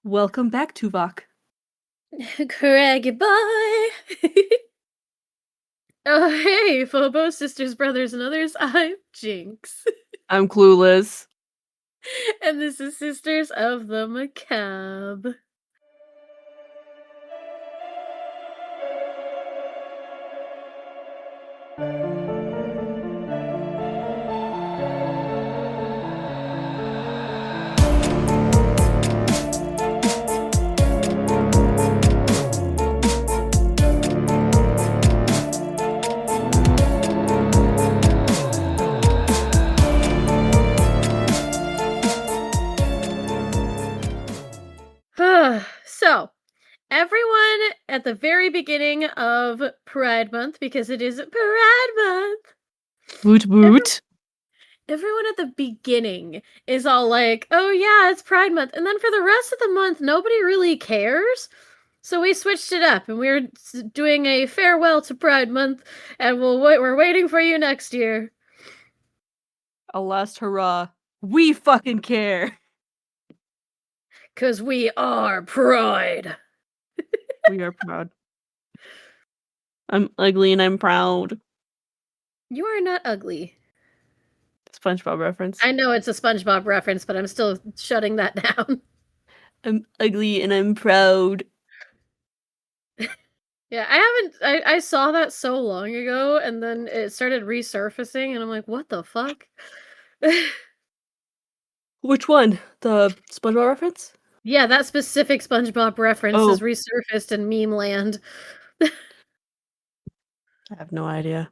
Welcome back, Tuvok. Craggy boy! Oh, hey, Phobos, sisters, brothers, and others. I'm Jinx. I'm clueless. And this is Sisters of the Macabre. So, everyone at the very beginning of Pride Month, because it is Pride Month, Woot woot. everyone at the beginning is all like, oh yeah, it's Pride Month. And then for the rest of the month, nobody really cares. So we switched it up, and we're doing a farewell to Pride Month, and we're waiting for you next year. A last hurrah. We fucking care. 'Cause we are Pride. We are proud. I'm ugly and I'm proud. You are not ugly. SpongeBob reference. I know it's a SpongeBob reference, but I'm still shutting that down. I'm ugly and I'm proud. Yeah, I saw that so long ago, and then it started resurfacing, and I'm like, what the fuck? Which one? The SpongeBob reference? Yeah, that specific SpongeBob reference Oh. is resurfaced in meme land. I have no idea.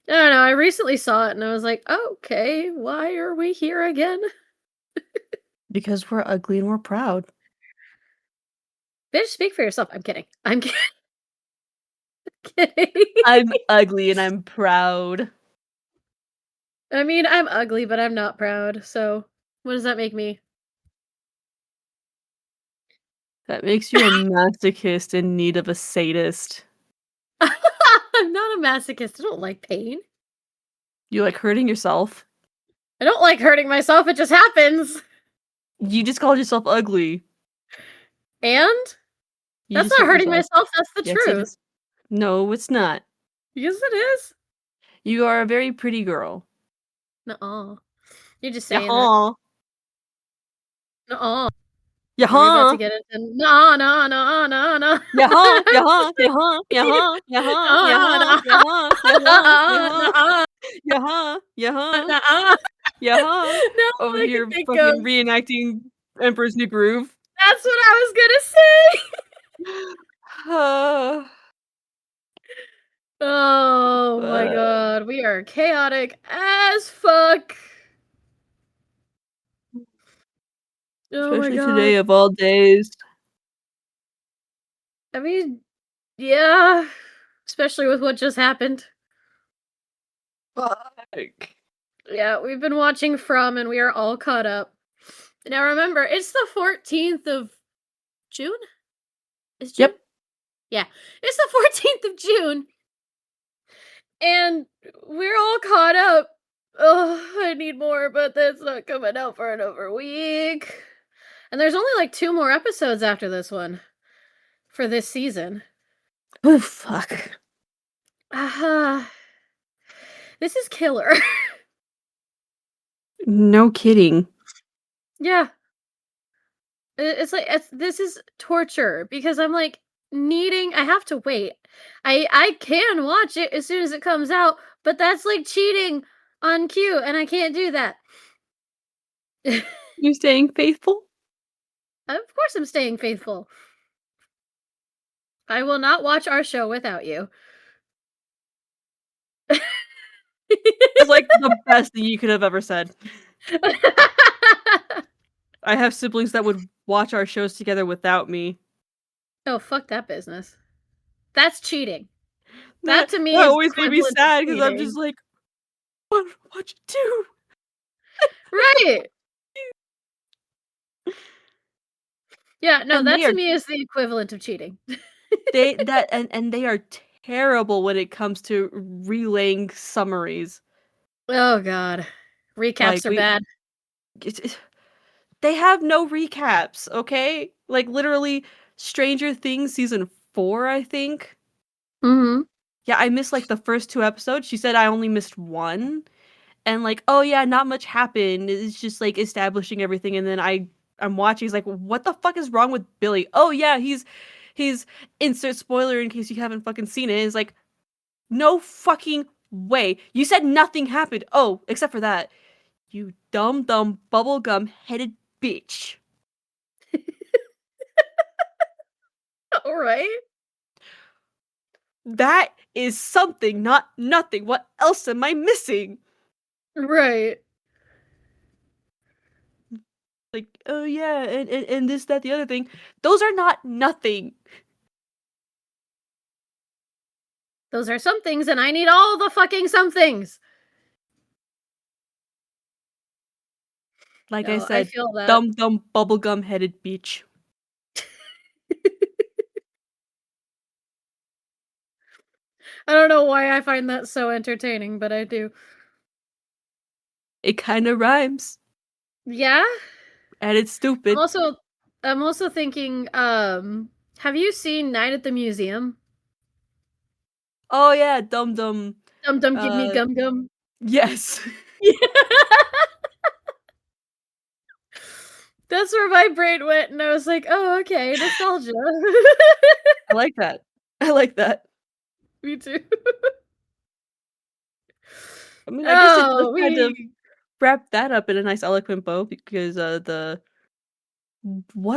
I don't know, I recently saw it, and I was like, okay, why are we here again? Because we're ugly and we're proud. Bitch, speak for yourself. I'm kidding. I'm kidding. I'm ugly and I'm proud. I mean, I'm ugly, but I'm not proud, so what does that make me? That makes you a masochist in need of a sadist. I'm not a masochist. I don't like pain. You like hurting yourself. I don't like hurting myself. It just happens. You just called yourself ugly. And? You That's just not hurt hurting yourself. myself. That's the Yes, it truth. is. No, it's not. Yes, it is. You are a very pretty girl. Nuh-uh. You're just saying that. Yaha. Nuh-uh. Are we about to Yaha. get into no, no, no, no, no. Yaha. Yaha. Yaha. Yaha. Yaha. Yaha. Yaha. Yaha. Yaha. Yaha. Yaha. Nuh-uh. Yaha. No, Over I here can think fucking of. reenacting Emperor's New Groove. That's what I was gonna say. Oh my god, we are chaotic as fuck. Oh my Especially god. today of all days. I mean, yeah, especially with what just happened. Fuck. Yeah, we've been watching From, and we are all caught up. Now remember, it's the 14th of June? Is June? Yep. Yeah, it's the 14th of June. And we're all caught up. Oh, I need more, but that's not coming out for another week. And there's only like 2 more episodes after this one for this season. Oh, fuck. This is killer. No kidding. Yeah. It's like this is torture because I'm like I have to wait. I can watch it as soon as it comes out, but that's like cheating on cue, and I can't do that. You staying faithful? Of course I'm staying faithful. I will not watch our show without you. It's like the best thing you could have ever said. I have siblings that would watch our shows together without me. Oh, fuck that business. That's cheating. That to me that is always made me equivalent to sad because I'm cheating. just like, what you do? Right. Yeah, no, And that they to are me is the equivalent of cheating. they are terrible when it comes to relaying summaries. Oh god. Recaps Like are bad. it's they have no recaps, okay? Like, literally, Stranger Things season 4, I think. Mhm. Yeah, I missed, like, the first 2 episodes. She said I only missed 1, and, like, "Oh, yeah, not much happened. It's just, like, establishing everything," and then I'm watching, he's like, "What the fuck is wrong with Billy?" "Oh, yeah, he's" insert spoiler in case you haven't fucking seen it, it's like, "No fucking way. You said nothing happened." "Oh, except for that. You dumb, bubblegum-headed bitch." Alright. That is something, not nothing. What else am I missing? Right. Like, "Oh, yeah, and this, that, the other thing." Those are not nothing. Those are some things, and I need all the fucking some things. Like I No, I said, feel that. dumb, bubblegum-headed bitch. I don't know why I find that so entertaining, but I do. It kinda rhymes, Yeah? and it's I'm stupid. also I'm also thinking, have you seen Night at the Museum? Oh, yeah, dumb, Dum Dum Give Me uh, Gum Gum. yes. That's where my brain went, and I was like, "Oh, okay, nostalgia." I like that. I like that. Me too. I mean, I guess it does Oh, kind of we wrap that up in a nice eloquent bow because, what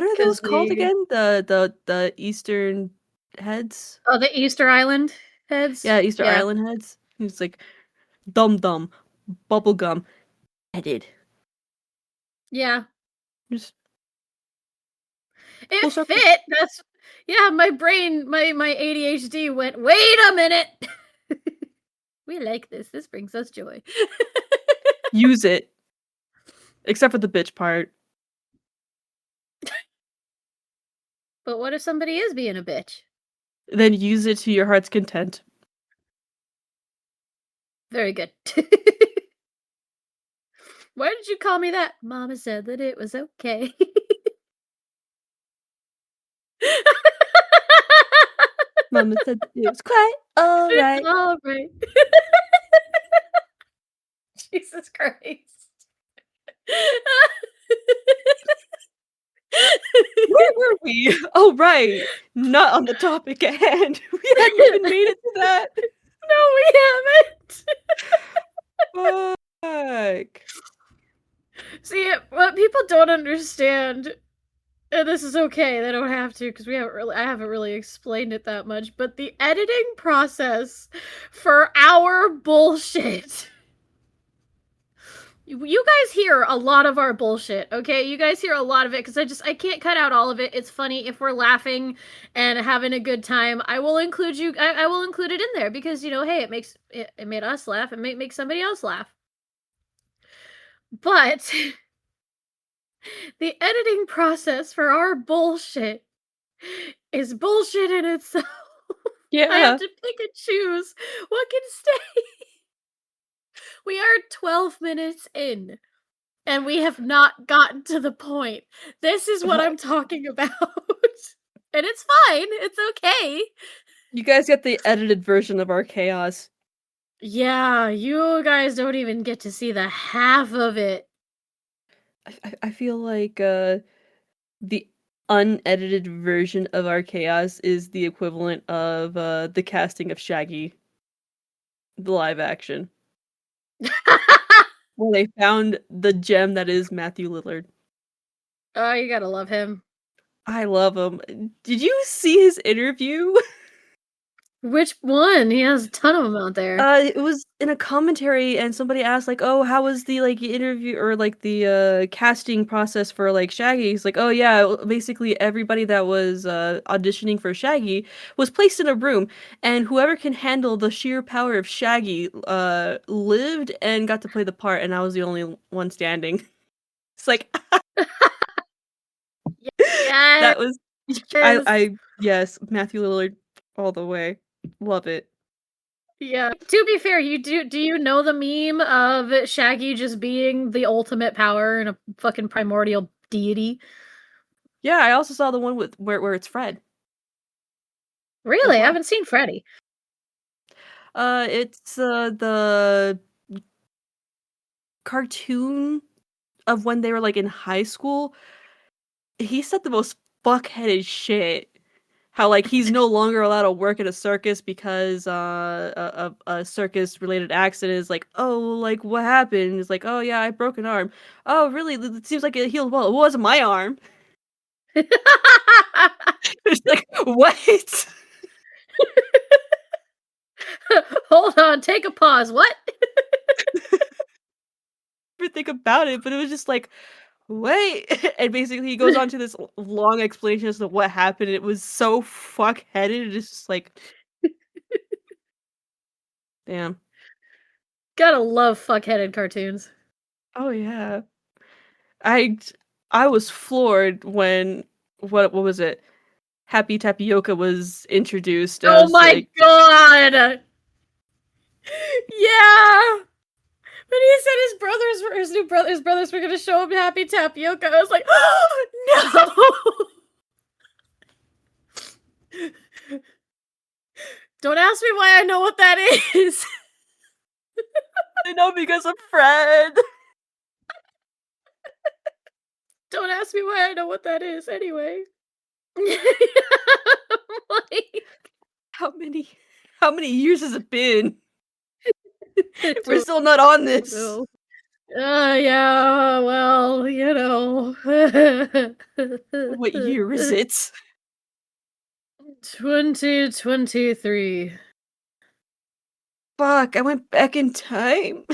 are 'cause those called the again? The Eastern heads? oh, the Easter Island heads? Yeah, Easter Yeah. Island heads. It's like, dumb, bubblegum, headed. Yeah. Just full It circle. fit, that's yeah, my brain, my ADHD went, "Wait a minute!" We like this, this brings us joy. Use it, except for the bitch part. But what if somebody is being a bitch? Then use it to your heart's content. Very good. Why did you call me that? Mama said that it was okay. Mama said that it was quite It's alright. alright. Jesus Christ. Where were we? Oh, right. Not on the topic at hand. We hadn't even made it to that. No, we haven't. Fuck. See, what people don't understand, and this is okay, they don't have to because I haven't really explained it that much, but the editing process for our bullshit. You guys hear a lot of our bullshit, okay? You guys hear a lot of it because I can't cut out all of it. It's funny if we're laughing and having a good time. I will include you. I will include it in there because hey, it made us laugh. It may make somebody else laugh. But the editing process for our bullshit is bullshit in itself. I have Yeah. to pick and choose what can stay. We are 12 minutes in. And we have not gotten to the point. This is what I'm talking about. And it's fine. It's okay. You guys get the edited version of our chaos. Yeah, you guys don't even get to see the half of it. I feel like, the unedited version of our chaos is the equivalent of, the casting of Shaggy, the live action, where they found the gem that is Matthew Lillard. Oh, you gotta love him. I love him. Did you see his interview? Which one? He has a ton of them out there. It was in a commentary and somebody asked like, "Oh, how was the, like, interview or, like, the, casting process for, like, Shaggy?" He's like, "Oh, yeah, basically everybody that was, auditioning for Shaggy was placed in a room, and whoever can handle the sheer power of Shaggy, lived and got to play the part, and I was the only one standing." It's like, Yes. that was I yes, Matthew Lillard all the way. Love it. Yeah. To be fair, do you know the meme of Shaggy just being the ultimate power and a fucking primordial deity. Yeah, I also saw the one with where it's Fred as Really? I well. haven't seen Freddy. It's the cartoon of when they were like in high school. He said the most fuckheaded shit. How like he's no longer allowed to work at a circus because a circus related accident is like, oh, like what happened? It's like, oh yeah, I broke an arm. Oh really? It seems like it healed well. It wasn't my arm. It's like what? Hold on, take a pause. What? Ever think about it, but it was just like, wait. And basically he goes on to this long explanation as to what happened. It was so fuck-headed. It's just like, damn. Gotta love fuck-headed cartoons. Oh yeah. I I was floored when what was it? Happy Tapioca was introduced. I Oh was my like, god! Yeah! When he said his brothers were gonna show him Happy Tapioca, I was like, oh, no! Don't ask me why I know what that is. I know because of Fred. Don't ask me why I know what that is anyway. Like, How many years has it been? We're don't still not on this. know. Yeah, well, you know. What year is it? 2023. Fuck, I went back in time.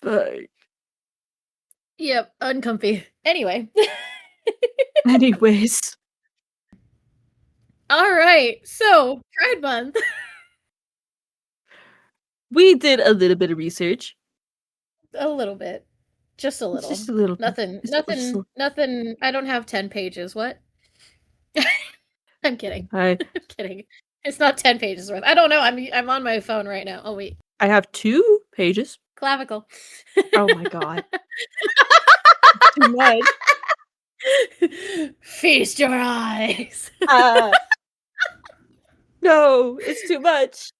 But Yep, uncomfy. Anyway. anyways, Alright, so, Pride Month. we did a little bit of research. A little bit. Just a It's little. just a little bit. Nothing, Just nothing, nothing. I don't have 10 pages. What? I'm kidding. I I'm kidding. It's not 10 pages worth. I don't know. I'm on my phone right now. Oh wait. I have 2 pages. Clavicle. Oh my god. Too much. Feast your eyes. Uh, no, it's too much.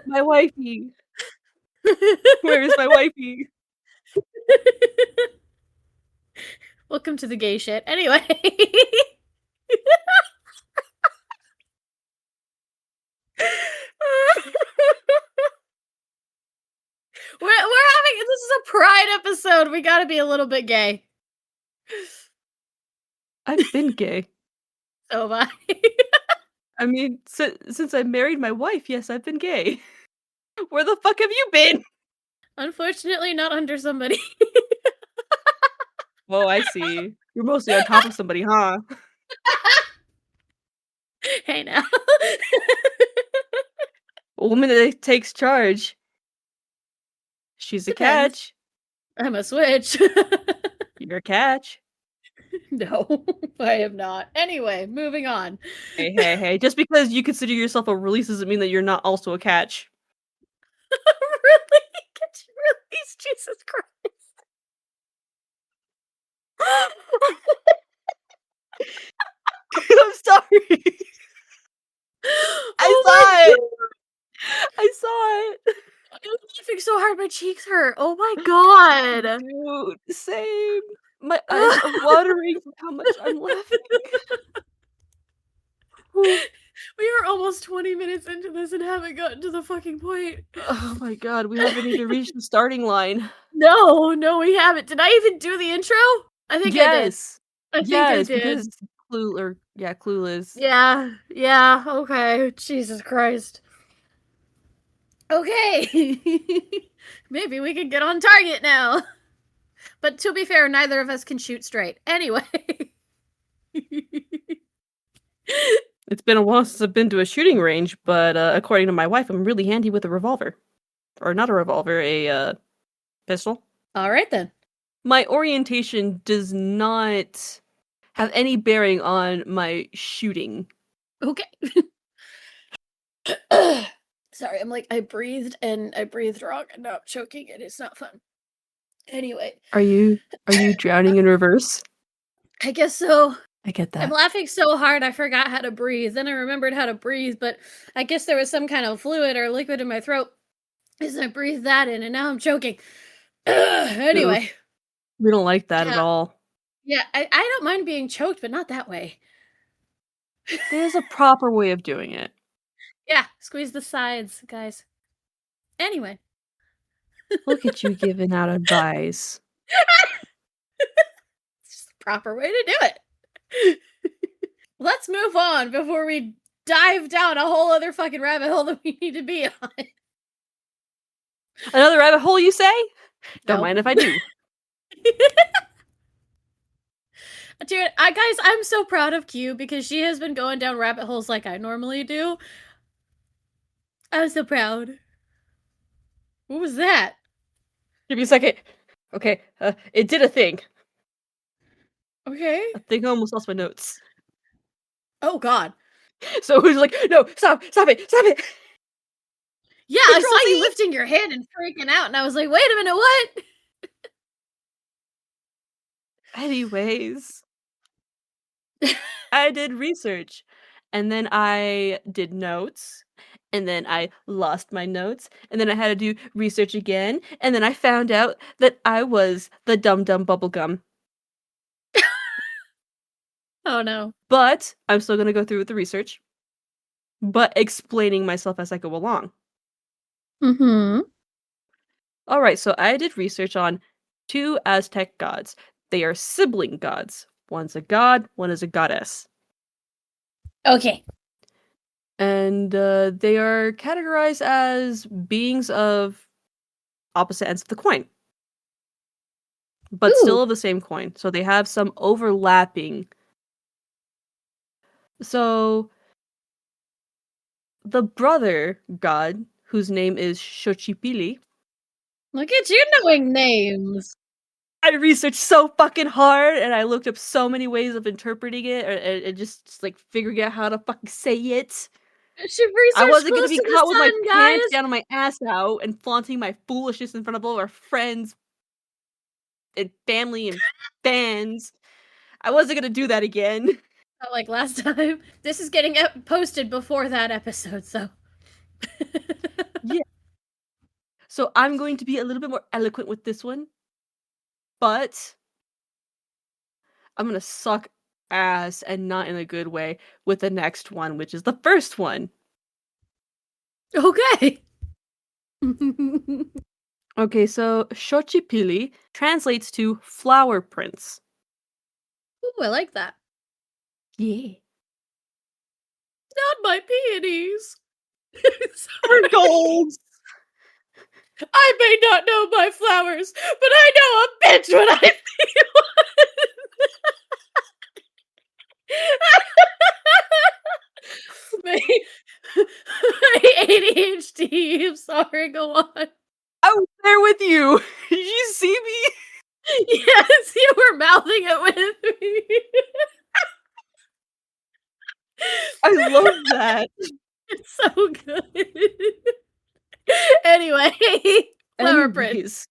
My wifey. Where is my wifey? Welcome to the gay shit. Anyway. We're having this is a pride episode. We gotta be a little bit gay. I've been gay. So have I. I mean, since I married my wife, yes, I've been gay. Where the fuck have you been? Unfortunately, not under somebody. Oh, I see. You're mostly on top of somebody, huh? Hey now. A woman that takes charge. She's a Depends. catch. I'm a switch. You're a catch. No, I am not. Anyway, moving on. Hey, hey, hey. Just because you consider yourself a release doesn't mean that you're not also a catch. Really? Get you released, Jesus Christ. I'm sorry. I Oh saw my it. I saw it. I'm laughing so hard my cheeks hurt. Oh my god. Dude, same. My eyes are watering from how much I'm laughing. Whew. We are almost 20 minutes into this and haven't gotten to the fucking point. Oh my god, we haven't even reached the starting line. No, we haven't. Did I even do the intro? I think I did. Yes. I think I Yes, did. because Clueless. Yeah, okay. Jesus Christ. Okay. Maybe we can get on target now. But to be fair, neither of us can shoot straight. Anyway. It's been a while since I've been to a shooting range, but according to my wife, I'm really handy with a revolver. Or not a revolver, a pistol. All right then. My orientation does not have any bearing on my shooting. Okay. Sorry, I'm like, I breathed and I breathed wrong and now I'm choking and it's not fun. Anyway, Are you drowning in reverse? I guess so. I get I'm that. laughing so hard I forgot how to breathe. Then I remembered how to breathe, but I guess there was some kind of fluid or liquid in my throat as I breathed that in, and now I'm choking. Oof. Anyway, We don't like that at yeah, all. yeah, I don't mind being choked, but not that way. There's a proper way of doing it. Yeah, squeeze the sides, guys. Anyway, Look at you giving out advice. it's just the proper way to do it. Let's move on before we dive down a whole other fucking rabbit hole that we need to be on. Another rabbit hole, you say? Don't No. mind if I do. Dude, guys, I'm so proud of Q because she has been going down rabbit holes like I normally do. I'm so proud. What was that? Give me a second. Okay, it did a thing. Okay. I think I almost lost my notes. Oh god. So it was like, no, stop it. Yeah, I Control saw you Z. lifting your hand and freaking out, and I was like, wait a minute, what? Anyways, I did research, and then I did notes, and then I lost my notes, and then I had to do research again, and then I found out that I was the Dum Dum Bubblegum. Oh no. But I'm still gonna go through with the research, but explaining myself as I go along. Mm-hmm. All right, so I did research on two Aztec gods. They are sibling gods. One's a god, one is a goddess. Okay. And they are categorized as beings of opposite ends of the coin, but Ooh. still of the same coin. So they have some overlapping. So the brother god, whose name is Xochipilli, Look at you knowing names. I researched so fucking hard and I looked up so many ways of interpreting it and just like figuring out how to fucking say it. She I researched wasn't gonna close be to the caught with my sun, pants guys. down on my ass out and flaunting my foolishness in front of all our friends and family and fans. I wasn't gonna do that again. Not like last time. This is getting posted before that episode, so. Yeah. So I'm going to be a little bit more eloquent with this one, but I'm gonna suck ass and not in a good way with the next one, which is the first one. Okay. Okay, so Xochipilli translates to flower prince. Ooh, I like that. Yeah. Not my peonies. For Sorry. gold! I may not know my flowers, but I know a bitch when I see one. My ADHD. I'm sorry. Go on. I was there with you! Did you see me? Yes, you were mouthing it with me. I love that. It's so good. Anyway, flower print. Anyways,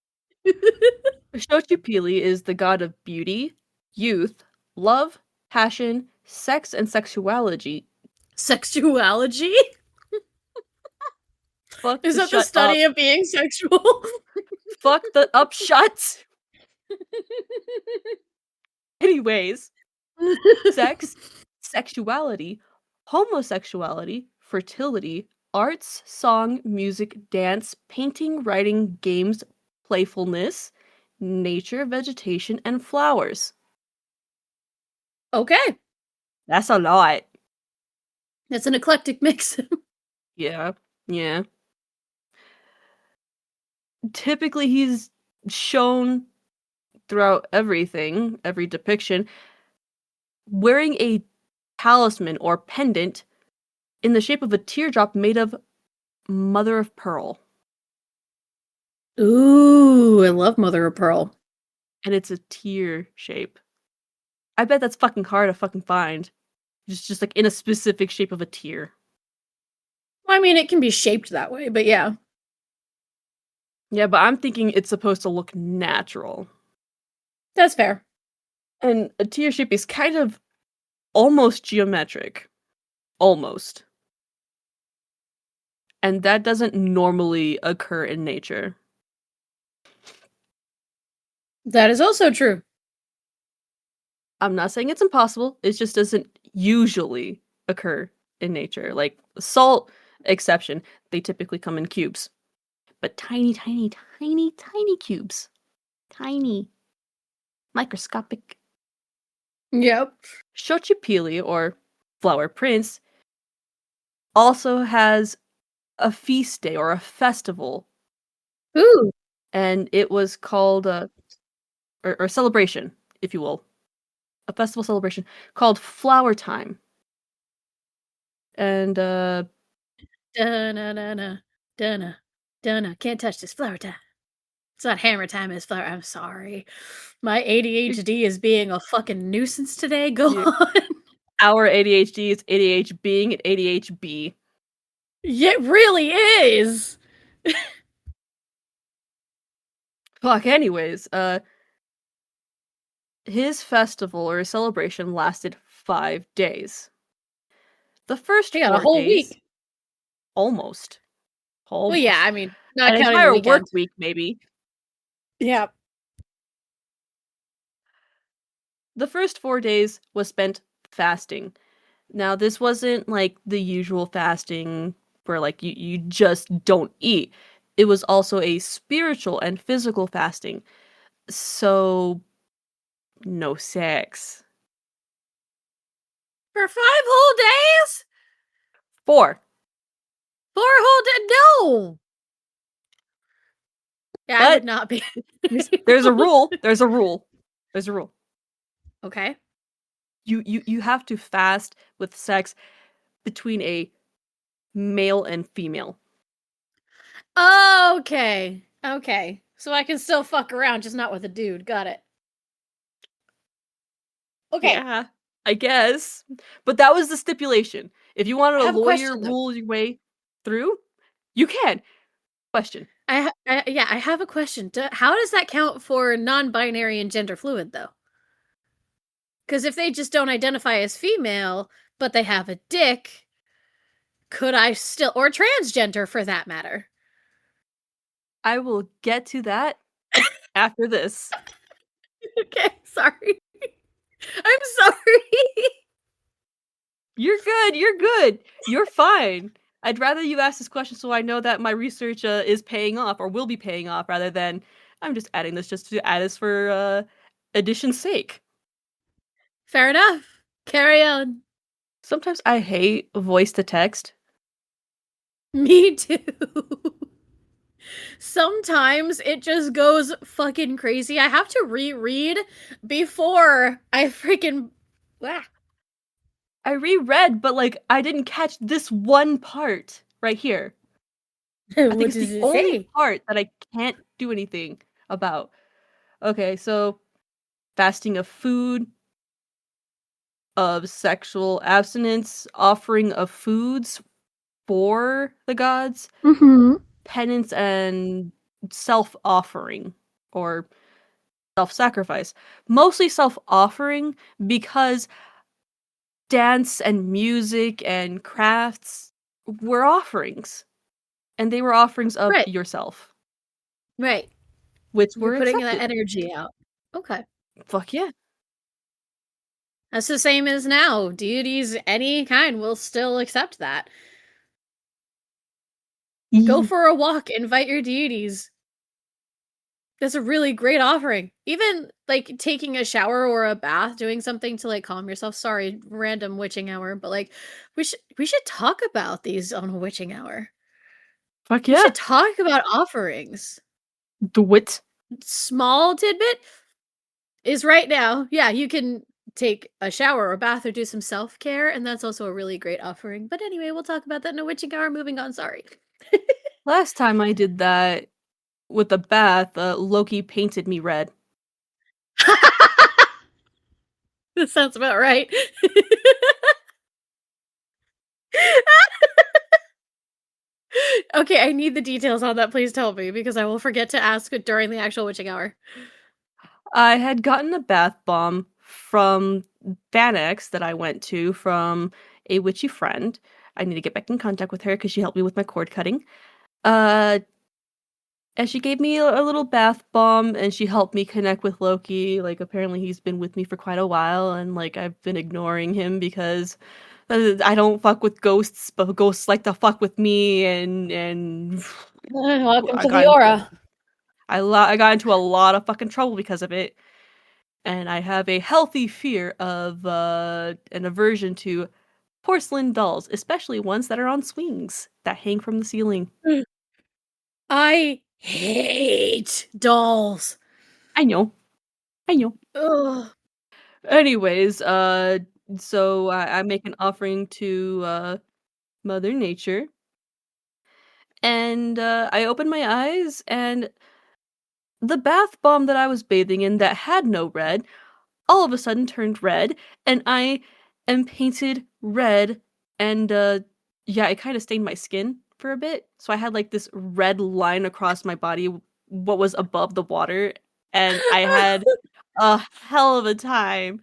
Xochipilli is the god of beauty, youth, love, passion, sex, and sexuality. Sexuology? Fuck Is the that the shut up. study of being sexual? Fuck the upshut. Anyways, sex, sexuality, homosexuality, fertility, arts, song, music, dance, painting, writing, games, playfulness, nature, vegetation, and flowers. Okay. That's a lot. That's an eclectic mix. Yeah, yeah. Typically, he's shown throughout everything, every depiction, wearing a talisman or pendant in the shape of a teardrop made of mother of pearl. Ooh, I love mother of pearl. And it's a tear shape. I bet that's fucking hard to fucking find. Just like in a specific shape of a tear. I mean, it can be shaped that way, but yeah. Yeah, but I'm thinking it's supposed to look natural. That's fair. And a tear shape is kind of almost geometric. Almost. And that doesn't normally occur in nature. That is also true. I'm not saying it's impossible, it just doesn't usually occur in nature. Like salt exception, they typically come in cubes. But tiny, tiny, tiny, tiny cubes. Tiny. Microscopic. Yep. Xochipilli, or flower prince, also has a feast day or a festival, Ooh. and it was called or celebration, if you will, a festival celebration called Flower Time. And Dun-na-na-na. Dun-na. Dun-na. Can't touch this flower time. It's not hammer time, it's flower. I'm sorry. My y- ADHD is being a fucking nuisance today. Go y- on. our ADHD is ADH being at ADHB. Yeah, it really is. Fuck. Anyways, his festival or his celebration lasted 5 days. The first I got a four whole days, week. almost, Well, yeah, almost, I mean, not an counting the entire work weekend. week, maybe. Yeah. The first 4 days was spent fasting. Now, this wasn't like the usual fasting where like you just don't eat. It was also a spiritual and physical fasting. So no sex. For 5 whole days? Four. 4 whole days? No. Yeah, I would But not be there's a able rule. to. There's a rule. There's a rule. Okay. You have to fast with sex between a male and female. Okay. Okay. So I can still fuck around, just not with a dude. Got it. Okay. Yeah, I guess. But that was the stipulation. If you wanted I to have a lawyer question though. rule your way through, you can. Question. Yeah, I have a question. How does that count for non-binary and gender fluid though? Because if they just don't identify as female, but they have a dick, could I still, or transgender for that matter? I will get to that after this. Okay, sorry. I'm sorry. You're good. You're good. You're fine. I'd rather you ask this question so I know that my research is paying off or will be paying off rather than I'm just adding this just to add this for addition's sake. Fair enough. Carry on. Sometimes I hate voice to text. Me too. Sometimes it just goes fucking crazy. I have to reread before I freaking. Ah. I reread, but like I didn't catch this one part right here. I think What it's does the it only say? part that I can't do anything about. Okay, so fasting of food, of sexual abstinence, offering of foods for the gods, Mm-hmm. penance and self-offering or self-sacrifice. Mostly self-offering because dance and music and crafts were offerings and they were offerings of Right, yourself, right. which You're were putting that accepted. energy out. Okay. Fuck yeah. That's the same as now. Deities any kind will still accept that. Go for a walk, invite your deities. That's a really great offering. Even like taking a shower or a bath, doing something to like calm yourself. Sorry, random witching hour, but like we should talk about these on a witching hour. Fuck We yeah. should talk about offerings. Do it. Small tidbit is right now. Yeah, you can take a shower or bath or do some self-care, and that's also a really great offering. But anyway, we'll talk about that in a witching hour. Moving on, sorry. Last time I did that with the bath, Loki painted me red. That sounds about right. Okay, I need the details on that, please tell me, because I will forget to ask it during the actual witching hour. I had gotten a bath bomb from Xanax that I went to from a witchy friend. I need to get back in contact with her because she helped me with my cord cutting. Uh, and she gave me a little bath bomb, and she helped me connect with Loki. Like, apparently he's been with me for quite a while, and like I've been ignoring him because I don't fuck with ghosts, but ghosts like to fuck with me, and Welcome I to got the into aura. I got into a lot of fucking trouble because of it. And I have a healthy fear of an aversion to porcelain dolls, especially ones that are on swings that hang from the ceiling. I hate dolls. I know, I know. Ugh. Anyways, so I make an offering to Mother Nature, and I open my eyes, and the bath bomb that I was bathing in that had no red all of a sudden turned red, and I am painted red, and yeah, it kind of stained my skin for a bit. So I had like this red line across my body, what was above the water, and I had a hell of a time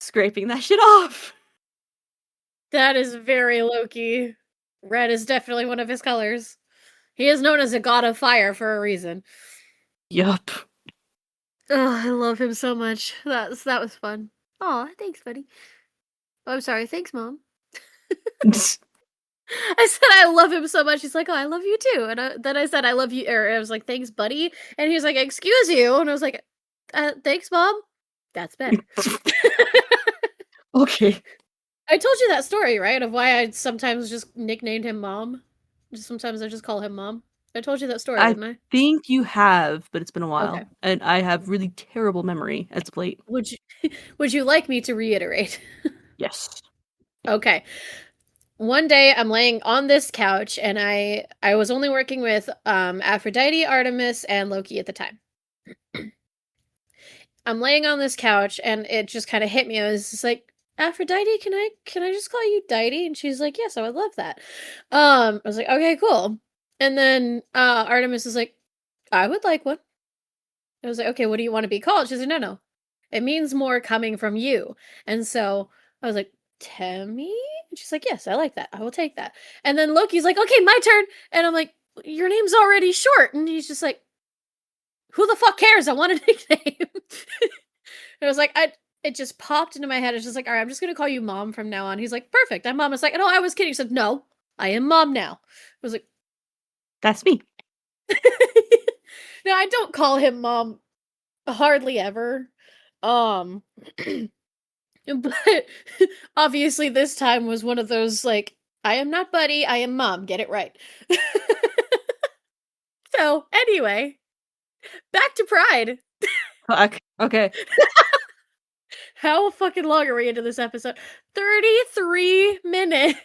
scraping that shit off. That is very Loki. Red is definitely one of his colors. He is known as a god of fire for a reason. Yup. Oh, I love him so much. That was fun. Aw, thanks, buddy. Oh, I'm sorry. Thanks, Mom. I said I love him so much. He's like, "Oh, I love you too." And then I said, "I love you," or I was like, "Thanks, buddy." And he was like, "Excuse you," and I was like, "Thanks, Mom." That's better. Okay. I told you that story, right? Of why I sometimes just nicknamed him Mom. Just sometimes I just call him Mom. I told you that story, I didn't I? think you have, but it's been a Okay. while, and I have really terrible memory as of late. Would you would you like me to reiterate? Yes. Okay. One day I'm laying on this couch and I was only working with Aphrodite, Artemis, and Loki at the time. I'm laying on this couch and it just kind of hit me. I was just like, Aphrodite, can I just call you Deity? And she's like, yes, I would love that. I was like, okay, cool. And then Artemis is like, I would like one. I was like, okay, what do you want to be called? She's like, no, no. It means more coming from you. And so I was like, Temmie? And she's like, yes, I like that. I will take that. And then Loki's like, okay, my turn. And I'm like, your name's already short. And he's just like, who the fuck cares? I want a nickname. And I was like, it just popped into my head. It's just like, all right, I'm just gonna call you Mom from now on. He's like, perfect. I'm Mom. I was like, no, I was kidding. He said, no, I am Mom now. I was like, That's me. no, I don't call him Mom hardly ever. Um, but obviously this time was one of those like, I am not Buddy, I am Mom. Get it right. So anyway, back to Pride. Fuck. Okay. How fucking long are we into this episode? 33 minutes.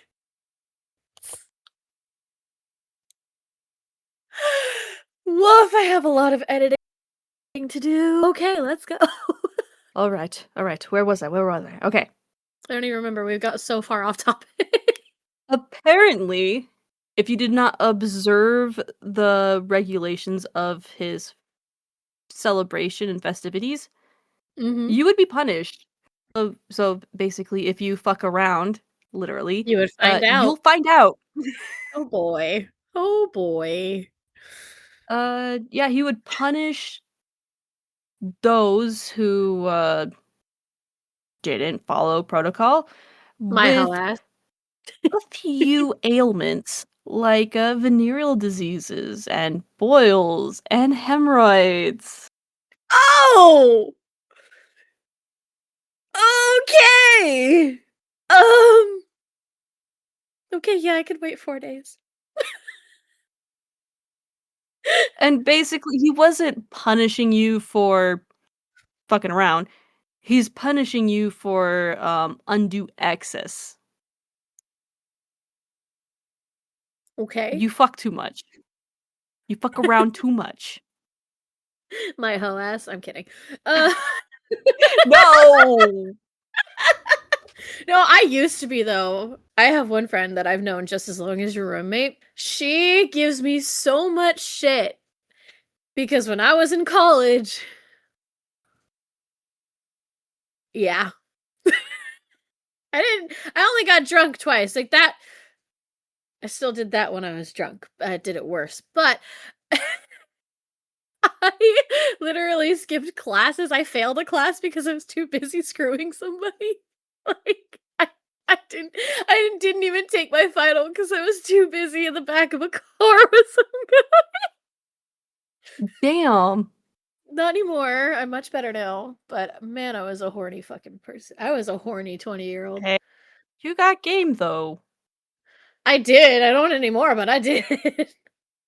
Woof, I have a lot of editing to do. Okay, let's go. All right. All right. Where was I? Where was I? Okay. I don't even remember. We've got so far off topic. Apparently, if you did not observe the regulations of his celebration and festivities, Hmm. you would be punished. So basically, if you fuck around, literally, You would find you'll out. find out. Oh boy. Oh boy. Yeah, he would punish those who didn't follow protocol My whole with ass. a few ailments like venereal diseases and boils and hemorrhoids. Oh! Okay! Um, okay, yeah, I could wait 4 days. And basically, he wasn't punishing you for fucking around. He's punishing you for undue excess. Okay. You fuck too much. You fuck around too much. My whole ass. I'm kidding. Uh, No! No, I used to be though. I have one friend that I've known just as long as your roommate. She gives me so much shit because when I was in college, yeah, I only got drunk twice. Like that, I still did that when I was drunk. I did it worse. But I literally skipped classes. I failed a class because I was too busy screwing somebody. Like I didn't even take my final because I was too busy in the back of a car with some guy. Damn. Not anymore. I'm much better now. But man, I was a horny fucking person. I was a horny 20-year-old. Hey, you got game though. I did. I don't anymore, but I did.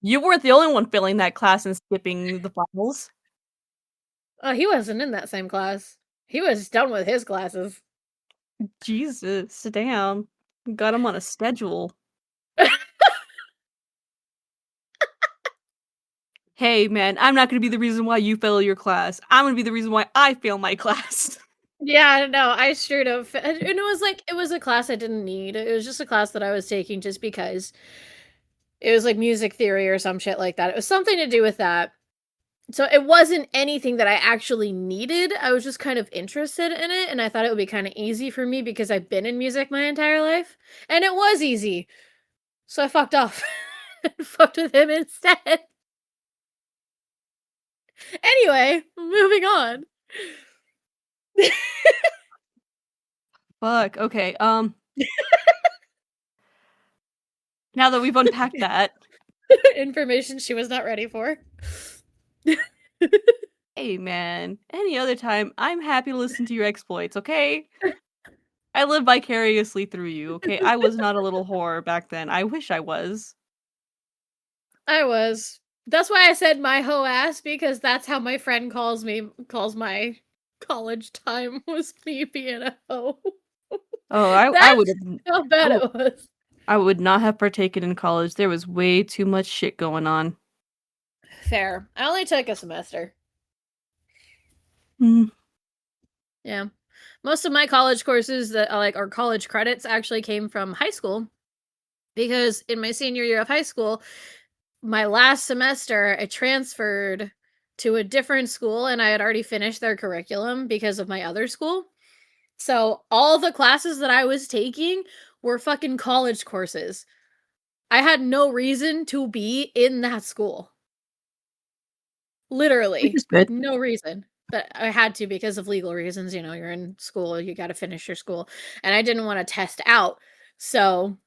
You weren't the only one failing that class and skipping the finals. Oh, he wasn't in that same class. He was done with his classes. Jesus, damn. Got him on a schedule. Hey, man, I'm not gonna be the reason why you fail your class. I'm gonna be the reason why I fail my class. Yeah, no, I straight up and it was like it was a class I didn't need. It was just a class that I was taking just because it was like music theory or some shit like that. It was something to do with that. So it wasn't anything that I actually needed. I was just kind of interested in it and I thought it would be kind of easy for me because I've been in music my entire life and it was easy. So I fucked off. Fucked with him instead. Anyway, moving on. Fuck, okay, now that we've unpacked that, Information she was not ready for. hey, man, any other time, I'm happy to listen to your exploits, okay? I live vicariously through you, okay? I was not a little whore back then. I wish I was. I was. That's why I said my hoe ass because that's how my friend calls my college time was me being a hoe. Oh, I would That's have how I bad would it was. I would not have partaken in college. There was way too much shit going on. Fair. I only took a semester. Mm. Yeah. Most of my college courses that like are college credits actually came from high school because in my senior year of high school, my last semester I transferred to a different school and I had already finished their curriculum because of my other school. So all the classes that I was taking were fucking college courses. I had no reason to be in that school. Which Literally, is good. no reason. But I had to because of legal reasons. You know, you're in school, you got to finish your school. And I didn't want to test out. So,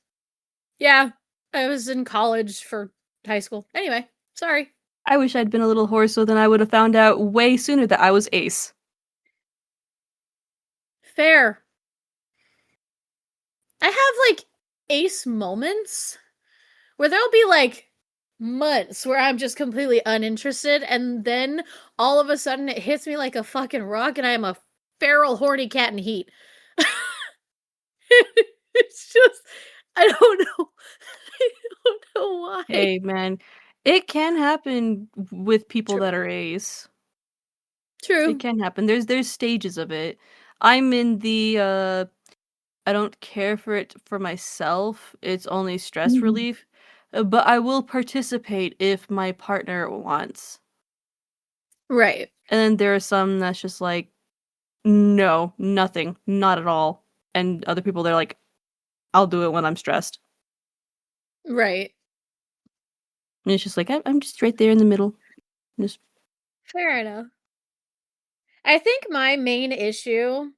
yeah, I was in college for high school. Anyway, sorry. I wish I'd been a little whore so then I would have found out way sooner that I was ace. Fair. I have like ace moments where there'll be like months where I'm just completely uninterested, and then all of a sudden it hits me like a fucking rock, and I am a feral, horny cat in heat. It's just, I don't know. I don't know why. Hey, man, it can happen with people True. that are ace. It True. can happen. There's stages of it. I'm in the I don't care for it for myself. It's only stress Mhm. relief. But I will participate if my partner wants. Right. And then there are some that's just like, no, nothing, not at all. And other people, they're like, I'll do it when I'm stressed. Right. And it's just like, I'm just right there in the middle. Just, Fair enough. I think my main issue,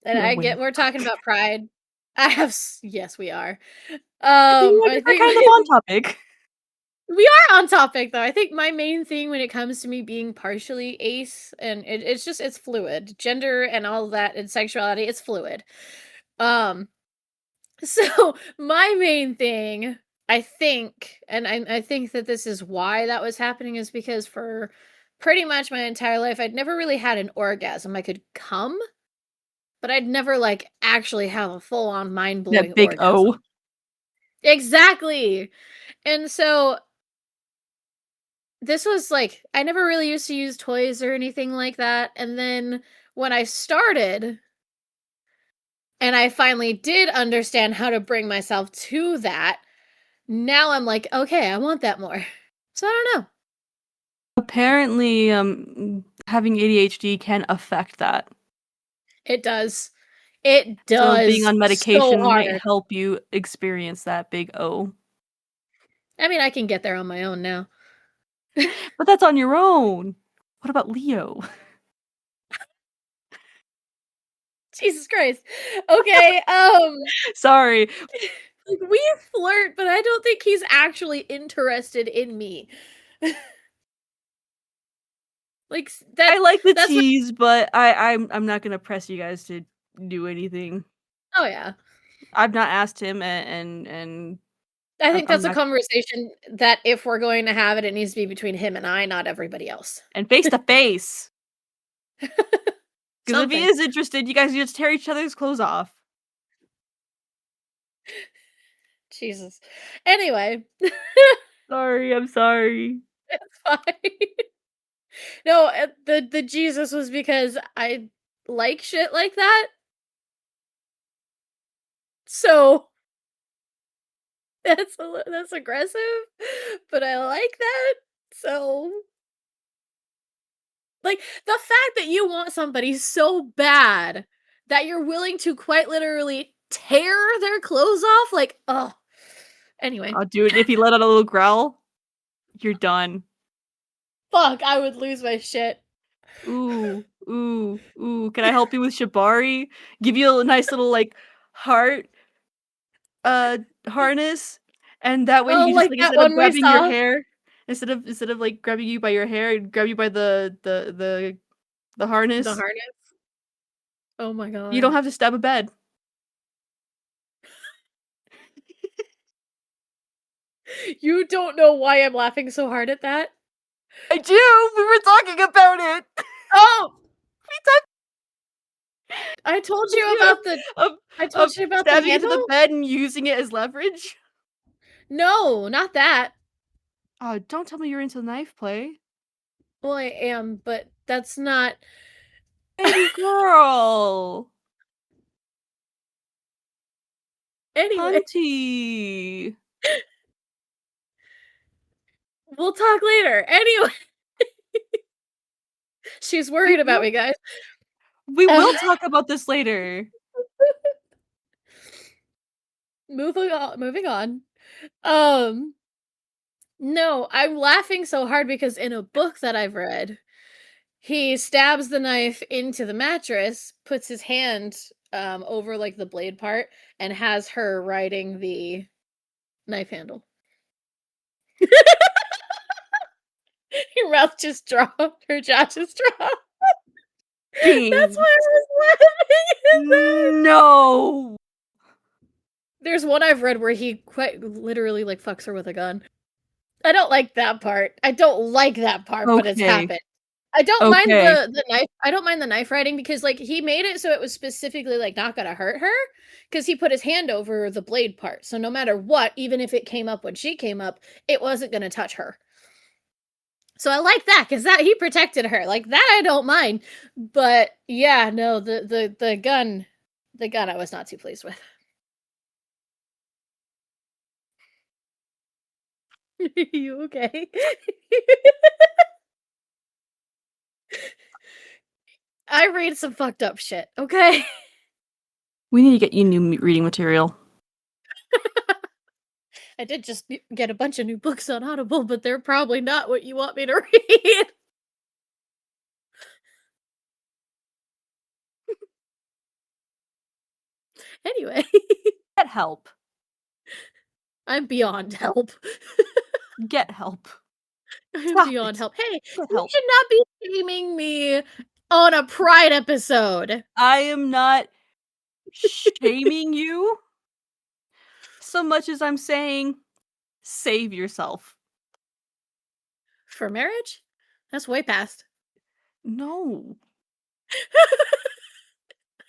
and no I way. get we're talking about pride. Yes, we are. You know, I we're think kind of on topic. we are on topic though. I think my main thing when it comes to me being partially ace, and it's just it's fluid. Gender and all that and sexuality, it's fluid. Um, so my main thing, I think, and I think that this is why that was happening, is because for pretty much my entire life, I'd never really had an orgasm. I could come, but I'd never like actually have a full on mind blowing That big orgasm. O. Exactly. And so this was like I never really used to use toys or anything like that. And then when I started, and I finally did understand how to bring myself to that. Now I'm like, okay, I want that more. So I don't know. Apparently, having ADHD can affect that. It does. It So being does on so medication might hard. help you experience that big O. I mean, I can get there on my own now. But that's on your own. What about Leo? Jesus Christ. Okay, Sorry. like we flirt, but I don't think he's actually interested in me. Like I like the that's what. tease, but I'm not gonna press you guys to do anything. Oh yeah. I've not asked him, and I I'm think I'm that's a not. conversation that if we're going to have it, it needs to be between him and I, not everybody else. And face to face. 'Cause if he Something. is interested, you guys just tear each other's clothes off. Jesus. Anyway, Sorry, I'm sorry. it's fine. No, the Jesus was because I like shit like that. So that's aggressive, but I like that. So like the fact that you want somebody so bad that you're willing to quite literally tear their clothes off, like, oh. Anyway, Oh, dude, if he let out a little growl, you're done. fuck, I would lose my shit. Ooh, ooh, ooh. Can I help you with shibari? Give you a nice little like heart uh harness, and that way Oh, he just like like that instead of one we grabbing your saw? hair, instead of like grabbing you by your hair, he'd grab you by the The harness. harness? Oh my You don't god. have to stab a bed. You don't know why I'm laughing so hard at that? I do. We were talking about it. Oh! We talked I told about you you about the of I of told you about the stabbing into the handle? bed and using it as leverage. No, not that. Oh, don't tell me you're into knife play. Well, I am, but that's not. Baby girl. Anyway, Hunty. we'll talk later. Anyway, she's We worried about will me, guys. we Uh, will talk about this later. moving on. Um, no, I'm laughing so hard because in a book that I've read, he stabs the knife into the mattress, puts his hand over like the blade part, and has her riding the knife handle. Your mouth just dropped. Her jaw just dropped. That's Bing. why I was laughing at that. No. There's one I've read where he quite literally like fucks her with a gun. I don't like that part. I don't like that part, but it's Okay. happened. I don't mind Okay. the knife. I don't mind the knife riding because like he made it so it was specifically like not gonna hurt her because he put his hand over the blade part. So no matter what, even if it came up when she came up, it wasn't gonna touch her. So I like that because that he protected her. Like that I don't mind. But yeah, no, the gun I was not too pleased with. You okay? I read some fucked up shit, okay? We need to get you new reading material. I did just get a bunch of new books on Audible, but they're probably not what you want me to read. Anyway, Get help. I'm beyond help. Get help. I'm Stop beyond it. help. Hey, Get you help. should not be shaming me on a Pride episode. I am not shaming you so much as I'm saying save yourself. For marriage? That's way past. No.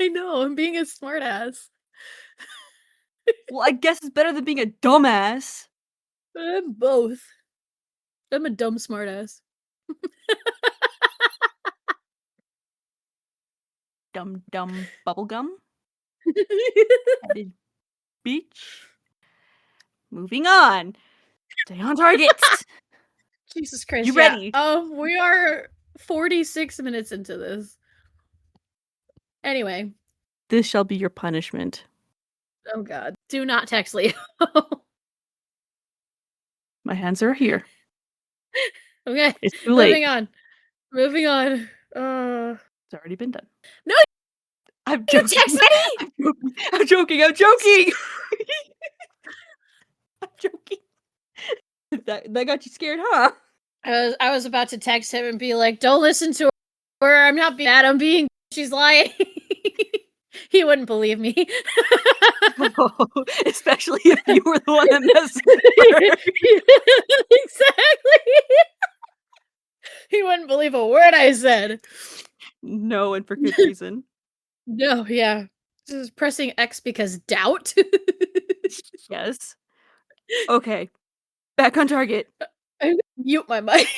I know, I'm being a smartass. Well, I guess it's better than being a dumbass. I'm both. I'm a dumb smartass. Dumb dumb bubblegum. Headed beach. Moving on. Stay on target. Jesus Christ, You yeah. ready? We are 46 minutes into this. Anyway. This shall be your punishment. Oh god. Do not text Leo. My hands are here. Okay. It's too late. Moving on. Moving on. It's already been done. No, I'm you joking. text me! I'm joking. I'm joking. I'm joking. I'm joking. That got you scared, huh? I was about to text him and be like, "Don't listen to her. I'm not being bad. I'm being. She's lying." He wouldn't believe me. Oh, especially if you were the one that messaged her. Exactly. He wouldn't believe a word I said. No, and for good reason. No, yeah. This is pressing X because doubt. Yes. Okay. Back on target. I'm gonna mute my mic.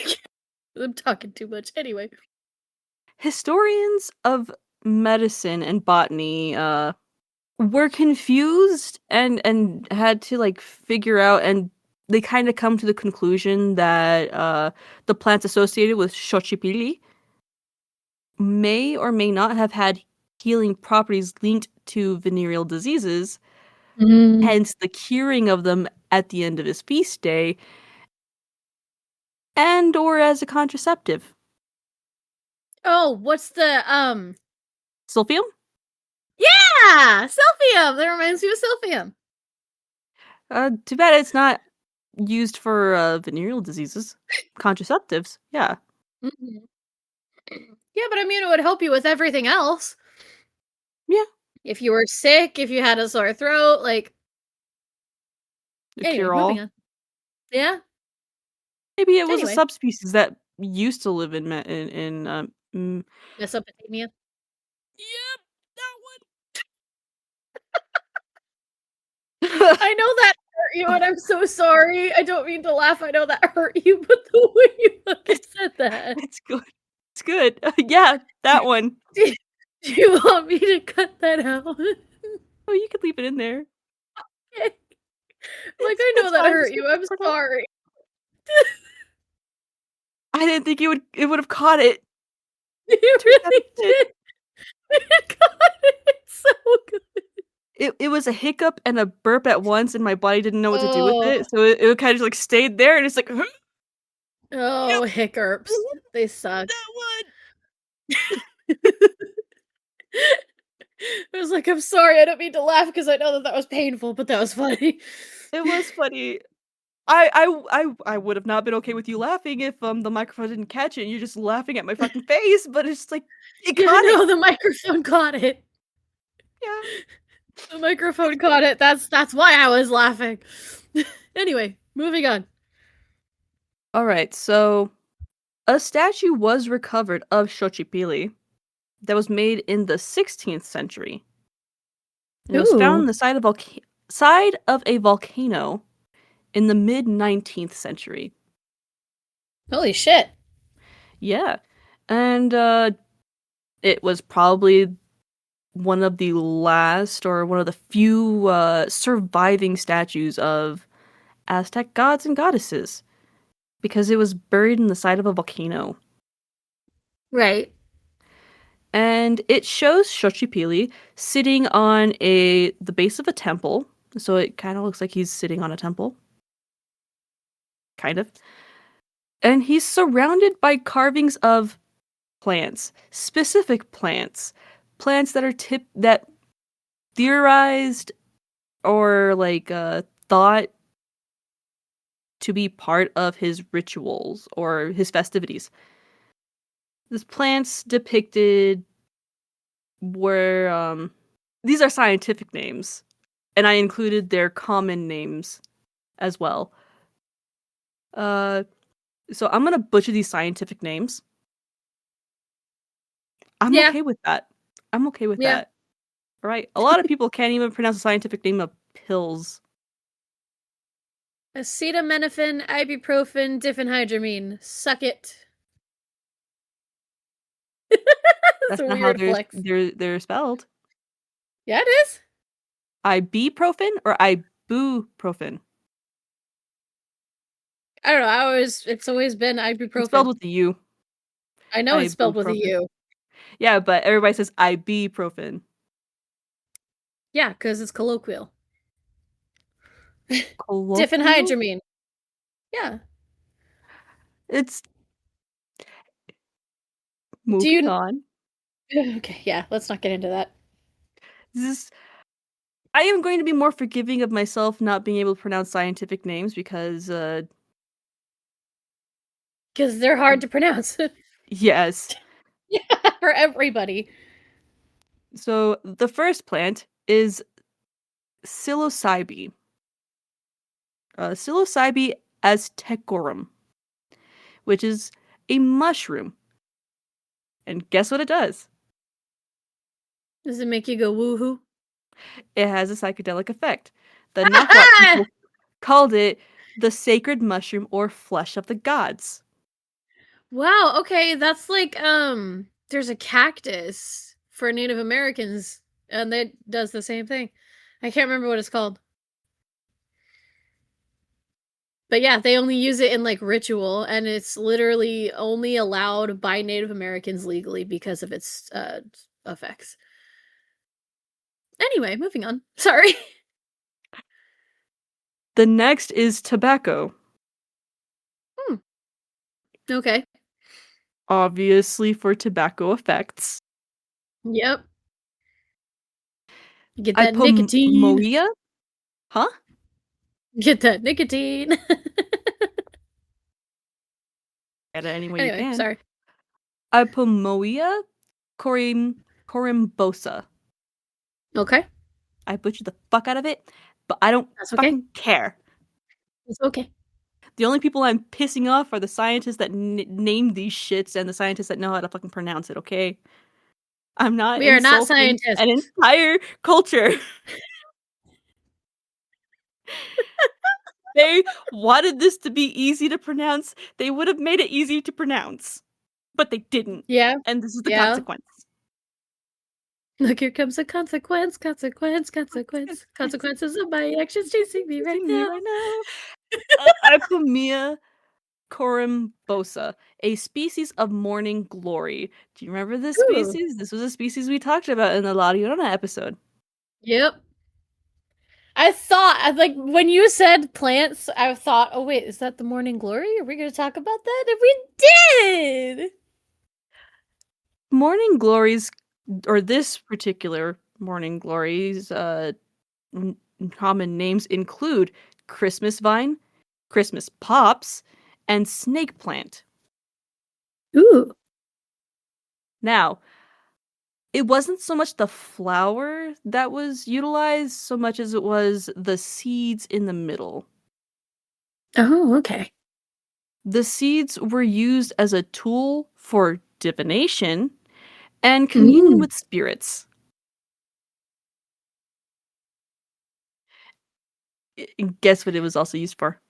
I'm talking too much. Anyway. Historians of medicine and botany were confused and had to like figure out, and they kind of come to the conclusion that the plants associated with Xochipilli may or may not have had healing properties linked to venereal diseases, Mm. hence the curing of them at the end of his feast day, and or as a contraceptive. Oh, what's the Sulfium? Yeah! Silphium! That reminds me of Silphium. Too bad it's not used for venereal diseases. Contraceptives, yeah. Mhm. Yeah, but I mean, it would help you with everything else. Yeah. If you were sick, if you had a sore throat, like. The Anyway, cure moving all. on. Yeah? Maybe it was a Anyway. subspecies that used to live in Mesopotamia. Yep, that one. I know that hurt you, and I'm so sorry. I don't mean to laugh. I know that hurt you, but the way you fucking it's said that. it's good. It's good. Yeah, that one. Do you want me to cut that out? Oh, you could leave it in there. Okay. Like, I know It's that fine. hurt Just you. leave that I'm part out. sorry. I didn't think it would have caught it. You Turns out really it did. did. God, it's so good. It was a hiccup and a burp at once, and my body didn't know what to do with Oh. it, so it kind of just like stayed there, and it's like, huh? Oh, Yep, hiccups. mhm, They suck. that one. I was like, I'm sorry, I don't mean to laugh because I know that that was painful, but that was funny. It was funny. I would have not been okay with you laughing if the microphone didn't catch it and you're just laughing at my fucking face, but it's like it Yeah, caught it. no, the microphone caught it. Yeah. The microphone caught it. That's why I was laughing. Anyway, moving on. All right. So a statue was recovered of Xochipilli that was made in the 16th century. And it was found on Ooh. the side of a volcano in the mid 19th century. Holy shit. Yeah. And it was probably one of the last or one of the few surviving statues of Aztec gods and goddesses because it was buried in the side of a volcano. Right. And it shows Xochipilli sitting on the base of a temple. So it kind of looks like he's sitting on a temple. Kind of. And he's surrounded by carvings of plants, specific plants, plants that are that theorized or like thought to be part of his rituals or his festivities. These plants depicted were these are scientific names, and I included their common names as well. So I'm gonna butcher these scientific names. I'm Yeah. okay with that. I'm okay with Yeah. that. All right. A lot of people can't even pronounce the scientific name of pills. Acetaminophen, ibuprofen, diphenhydramine. Suck it. That's That's a not how weird flex. they're spelled. Yeah, it is. Ibuprofen or ibuprofen? I don't know. It's always been It's spelled ibuprofen. with a U. I know it's spelled with a Ibuprofen. U. Yeah, but everybody says ibuprofen. Yeah, because it's colloquial. Colloquial? Diphenhydramine. Yeah. It's Do moving you? on. Okay, yeah. Let's not get into that This I am going to be more forgiving of myself not being able to pronounce scientific names because because they're hard to pronounce. yes. Yeah, for everybody. So the first plant is psilocybe. Psilocybe aztecorum, which is a mushroom. And guess what it does? Does it make you go woohoo? It has a psychedelic effect. The knockout people called it the sacred mushroom or flesh of the gods. Wow, okay, that's like there's a cactus for Native Americans and that does the same thing. I can't remember what it's called. But yeah, they only use it in like ritual and it's literally only allowed by Native Americans legally because of its effects. Anyway, moving on. Sorry. The next is tobacco. Hmm. Okay. Obviously for tobacco effects. Yep. Get that nicotine. Ipomoea? Huh? Get that nicotine. Get it any way you Anyway, can. sorry. Ipomoea corimbosa. Okay. I butchered the fuck out of it, but I don't That's okay. fucking care. It's okay. The only people I'm pissing off are the scientists that named these shits and the scientists that know how to fucking pronounce it, okay? I'm not We are not insulting an scientists. entire culture. They wanted this to be easy to pronounce. They would have made it easy to pronounce, but they didn't. Yeah. And this is the Yeah. consequence. Look, here comes a consequence, consequence, consequence. Consequences Consequences of my actions chasing me right chasing me now. right now. Ipomea corimbosa, a species of morning glory. Do you remember this Ooh. species? This was a species we talked about in the La Llorona episode. Yep. Like when you said plants, I thought, oh wait, is that the morning glory? Are we gonna talk about that? And we did. Morning glories, or this particular morning glories, common names include Christmas vine, Christmas pops, and snake plant. Ooh. Now, it wasn't so much the flower that was utilized so much as it was the seeds in the middle. Oh, okay. The seeds were used as a tool for divination and communion Mm. with spirits. Guess what it was also used for?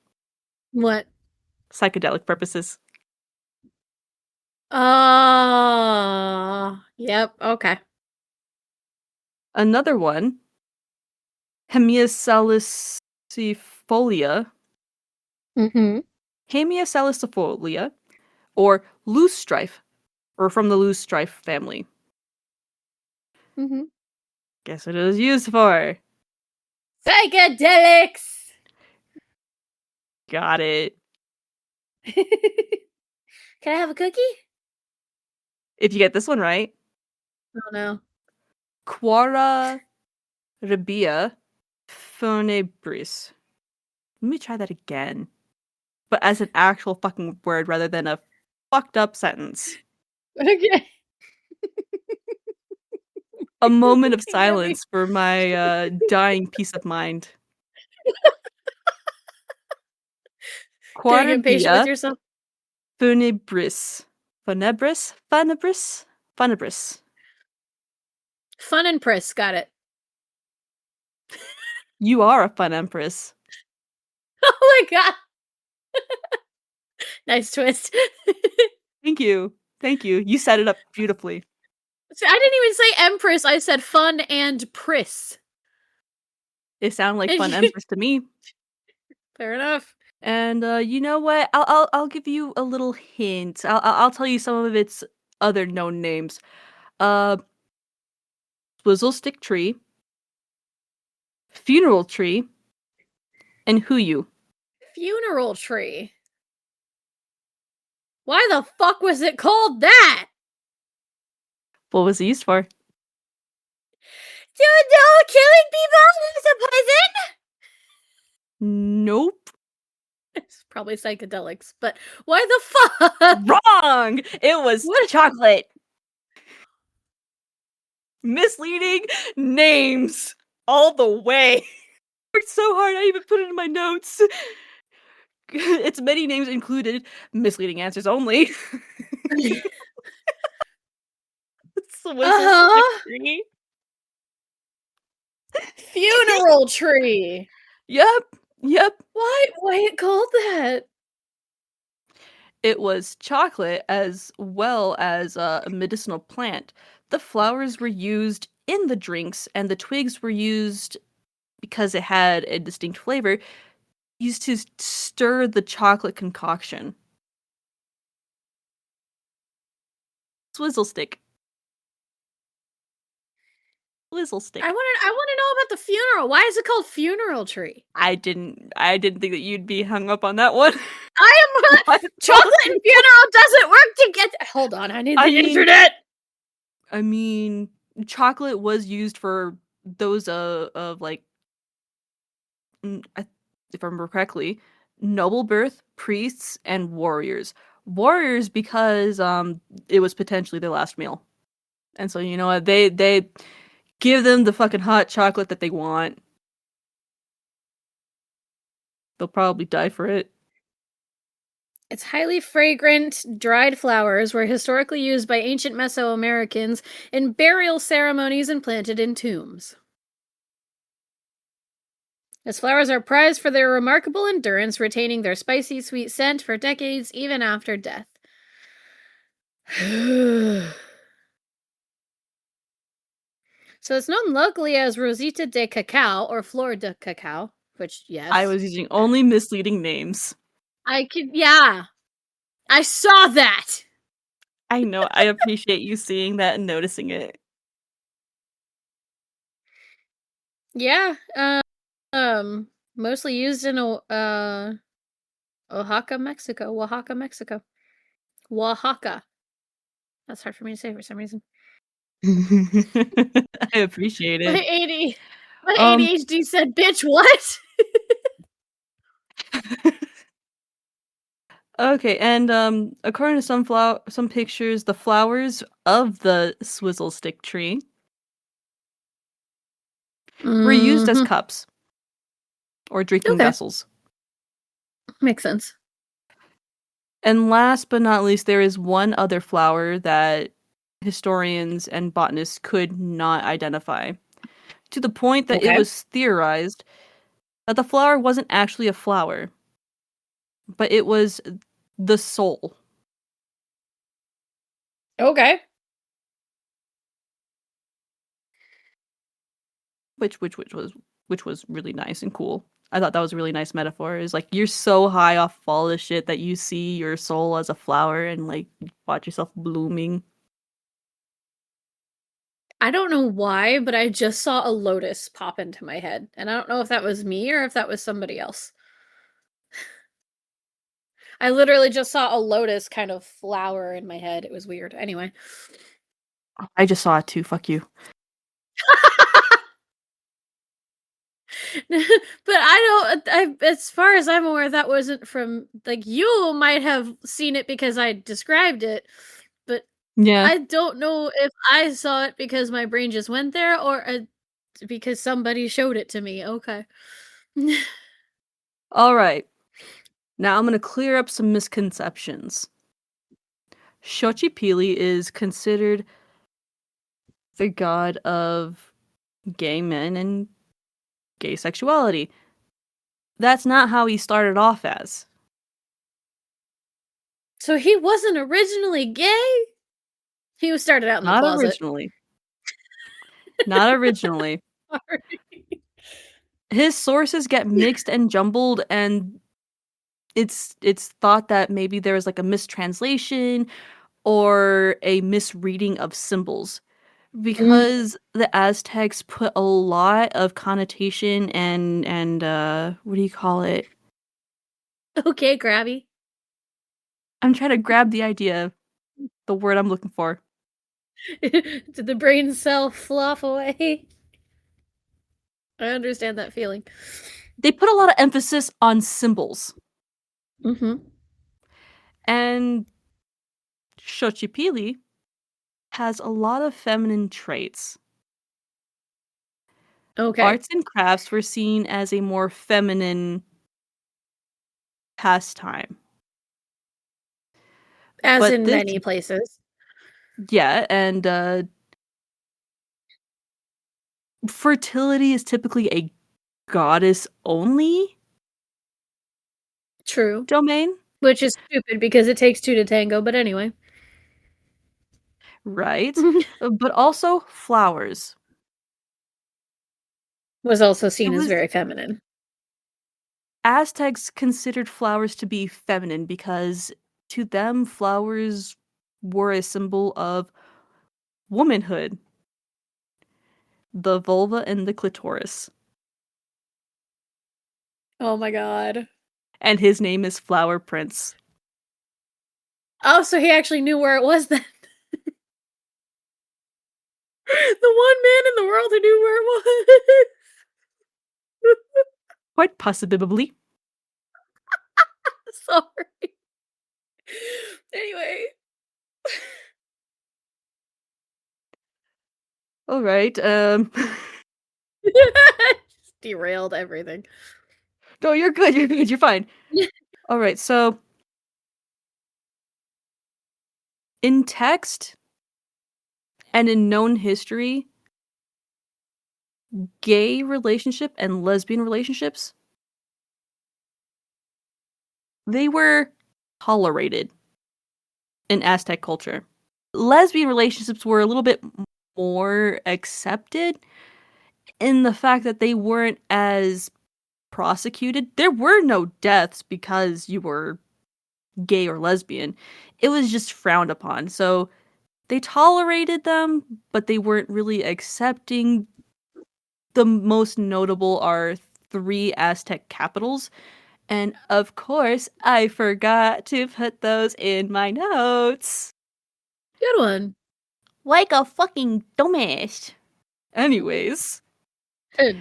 What? Psychedelic purposes. Yep, okay. Another one, Hemiasalicifolia, Mm-hmm. Hemiasalicifolia, or loosestrife, or from the loosestrife family. Mm-hmm. Guess what it was used for? Psychedelics! Got it. Can I have a cookie? If you get this one right, Oh no. Quara rebia funebris. Let me try that again, but as an actual fucking word rather than a fucked up sentence. Okay. A You're moment of looking at me. silence for my dying peace of mind. Getting impatient with Quarabia yourself. funebris. Funebris? Funebris? Funebris. Fun and Priss, got it. You are a fun empress. Oh my god. Nice twist. Thank you. Thank you. You set it up beautifully. See, I didn't even say empress, I said fun and priss. It sounded like And Fun you Empress to me. fair enough. And you know what? I'll give you a little hint. I'll tell you some of its other known names. Uh, Swizzle Stick Tree, Funeral Tree, and Huyu. Funeral tree. Why the fuck was it called that? What was it used for? Dude, no, killing people is a poison? Nope. It's probably psychedelics, but why the fuck? Wrong! It was What? chocolate. Misleading names all the way. Worked so hard, I even put it in my notes. Its many names included misleading answers only. Swizzle Stick Uh-huh. Tree. Funeral tree. Yep, yep. Why it called that? It was chocolate as well as a medicinal plant. The flowers were used in the drinks, and the twigs were used because it had a distinct flavor, used to stir the chocolate concoction. Swizzle stick. Swizzle stick. I wanna know about the funeral. Why is it called funeral tree? I didn't think that you'd be hung up on that one. I am My chocolate and apologies. funeral doesn't work together. Hold on, I need I the mean, internet. I mean, chocolate was used for those of like, if I remember correctly, noble birth, priests, and warriors. Warriors because it was potentially their last meal, and so you know what they give them the fucking hot chocolate that they want. They'll probably die for it. Its highly fragrant, dried flowers were historically used by ancient Mesoamericans in burial ceremonies and planted in tombs. Its flowers are prized for their remarkable endurance, retaining their spicy, sweet scent for decades even after death. So it's known locally as Rosita de Cacao or Flor de Cacao, which, I yes. was using only misleading names. I could, yeah. I saw that! I know. I appreciate you seeing that and noticing it. Yeah, mostly used in Oaxaca, Mexico. Oaxaca, Mexico. Oaxaca. That's hard for me to say for some reason. I appreciate My it. AD, my Um, ADHD said, "Bitch, what?" okay, and according to some pictures, the flowers of the swizzle stick tree were used as Mhm. cups or drinking Okay, vessels. makes sense. And last but not least, there is one other flower that historians and botanists could not identify, to the point that it Okay. was theorized that the flower wasn't actually a flower, but it was the soul. Okay. Which was really nice and cool. I thought that was a really nice metaphor. Is like you're so high off of all this shit that you see your soul as a flower and like watch yourself blooming. I don't know why, but I just saw a lotus pop into my head, and I don't know if that was me or if that was somebody else. I literally just saw a lotus kind of flower in my head. It was weird. Anyway. I just saw it too. Fuck you. But as far as I'm aware, that wasn't from, like, you might have seen it because I described it, but Yeah. I don't know if I saw it because my brain just went there or because somebody showed it to me. Okay. All right. Now I'm gonna clear up some misconceptions. Xochipilli is considered the god of gay men and gay sexuality. That's not how he started off as. So he wasn't originally gay? He was started out in the Not closet. originally. Not originally. Sorry. His sources get mixed and jumbled, and it's thought that maybe there was like a mistranslation or a misreading of symbols Mm. because the Aztecs put a lot of connotation and what do you call it? Okay, Grabby. I'm trying to grab the idea, the word I'm looking for. Did the brain cell fluff away? I understand that feeling. They put a lot of emphasis on symbols. Mm-hmm. And Xochipilli has a lot of feminine traits. Okay. Arts and crafts were seen as a more feminine pastime. As But in this, many places. yeah, and fertility is typically a goddess only True. domain, Which is stupid because it takes two to tango, but anyway. right? But also flowers. Was also It seen as was very feminine. Aztecs considered flowers to be feminine because to them, flowers were a symbol of womanhood, the vulva and the clitoris. Oh my god. And his name is Flower Prince. Oh, so he actually knew where it was then. The one man in the world who knew where it was. Quite possibly. Sorry. Anyway. All right. Just derailed everything. No, you're good. You're good. You're fine. All right. So in text and in known history, gay relationship and lesbian relationships, they were tolerated in Aztec culture. Lesbian relationships were a little bit more accepted in the fact that they weren't as prosecuted. There were no deaths because you were gay or lesbian. It was just frowned upon. So they tolerated them, but they weren't really accepting. The most notable are three Aztec capitals. And of course, I forgot to put those in my notes. Good one. Like a fucking dumbass. Anyways,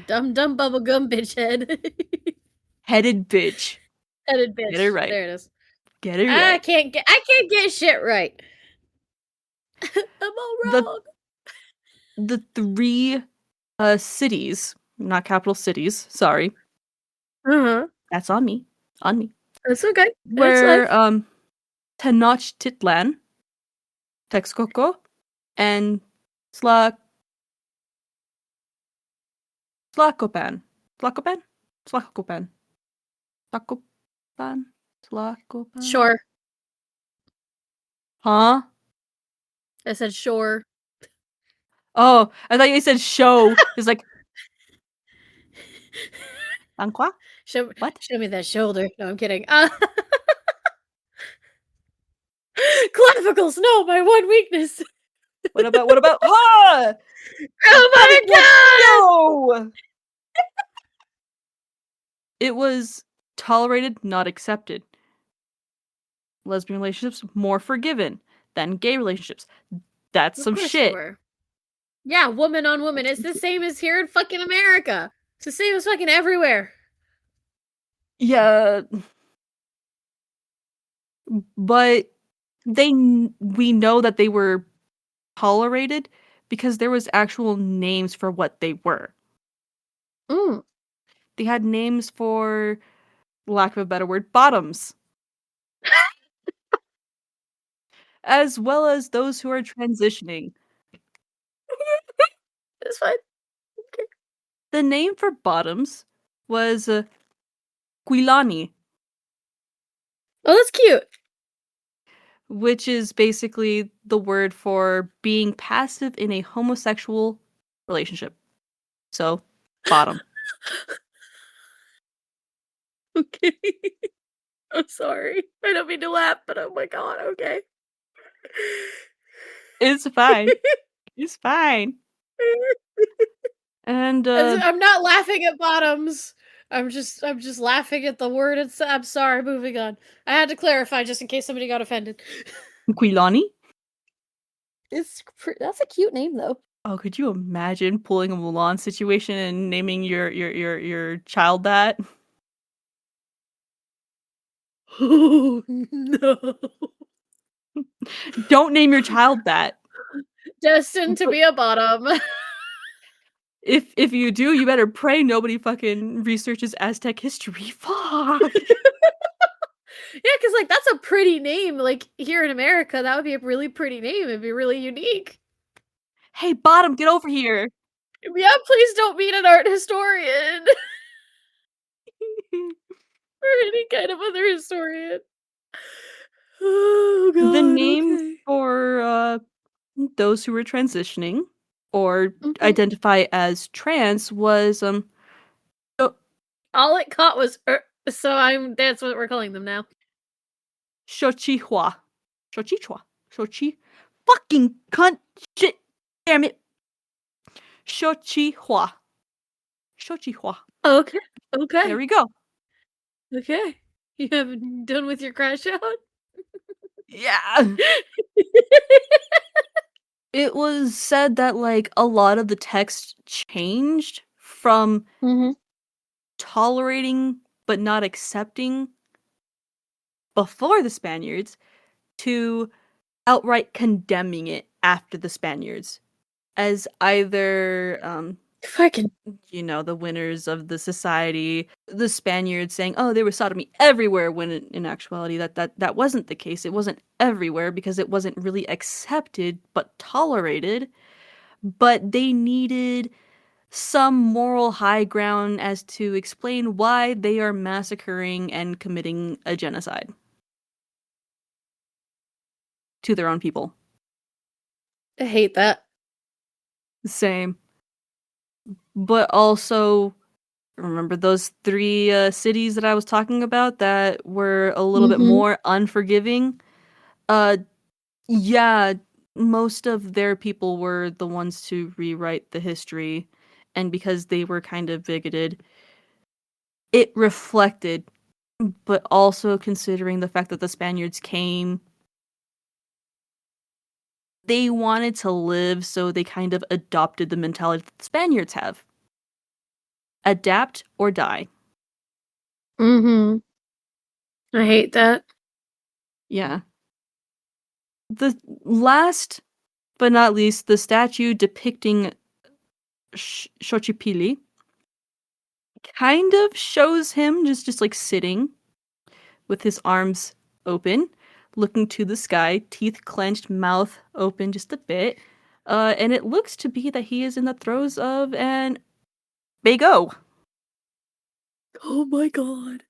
Dumb dumb bubblegum bitch head. headed bitch. Headed Get it bitch. right. There it is. Get it I right. can't get shit right. I'm all The wrong. the three cities, not capital cities, sorry. Uh-huh. That's on me. On me. That's okay. It's Were life. Tenochtitlan, Texcoco, and Tla Tlacopan. Tlacopan? Tlacopan. Tlacopan? Tlacopan? Sure. Huh? I said sure. Oh, I thought you said show. It's like, Anqua? Show What? show me that shoulder. No, I'm kidding. Clavicles, no, my one weakness. What about, ah! Oh Cutting board, my god! no! It was tolerated, not accepted. Lesbian relationships more forgiven than gay relationships. That's Of some course they shit. were. Yeah, woman on woman. That's It's some the shit. same as here in fucking America. It's the same as fucking everywhere. Yeah, but we know that they were tolerated because there was actual names for what they were. Mm. They had names for, lack of a better word, bottoms, as well as those who are transitioning. It's fine. Okay. The name for bottoms was Quilani, Oh, that's cute. which is basically the word for being passive in a homosexual relationship. So, bottom. Okay. I'm sorry. I don't mean to laugh, but oh my god, okay. It's fine. It's fine. And I'm not laughing at bottoms. I'm just laughing at the word I'm sorry, moving on. I had to clarify just in case somebody got offended. Quilani? That's a cute name though. Oh, could you imagine pulling a Mulan situation and naming your child that? Oh no. Don't name your child that. Destined to But be a bottom. if you do, you better pray nobody fucking researches Aztec history. Fuck. Yeah, because like that's a pretty name. Like here in America, that would be a really pretty name. It'd be really unique. Hey, Bottom, get over here. Yeah, please don't meet an art historian or any kind of other historian. Oh The god, name okay. for those who were transitioning or Mhm. identify as trans was sho- All it caught was so that's what we're calling them now. Xochihua. Xochichua. Xochi. Fucking cunt. Shit. Damn it. Xochihua. Xochihua. Okay. There Okay. we go. Okay. You haven't done with your crash out? Yeah. It was said that like a lot of the text changed from Mhm. tolerating but not accepting before the Spaniards to outright condemning it after the Spaniards as either Fucking the winners of the society, the Spaniards saying, "Oh, there was sodomy everywhere," when in actuality that wasn't the case. It wasn't everywhere because it wasn't really accepted but tolerated, but they needed some moral high ground as to explain why they are massacring and committing a genocide to their own people. I hate that. Same. But also, remember those three cities that I was talking about that were a little bit Mhm. more unforgiving? Uh, yeah, most of their people were the ones to rewrite the history, and because they were kind of bigoted, it reflected, but also considering the fact that the Spaniards came, they wanted to live, so they kind of adopted the mentality that the Spaniards have. Adapt or die. Mhm. I hate that. Yeah. The last but not least, the statue depicting Xochipilli kind of shows him just like sitting with his arms open, looking to the sky, teeth clenched, mouth open just a bit. And it looks to be that he is in the throes of an big O. Oh my god.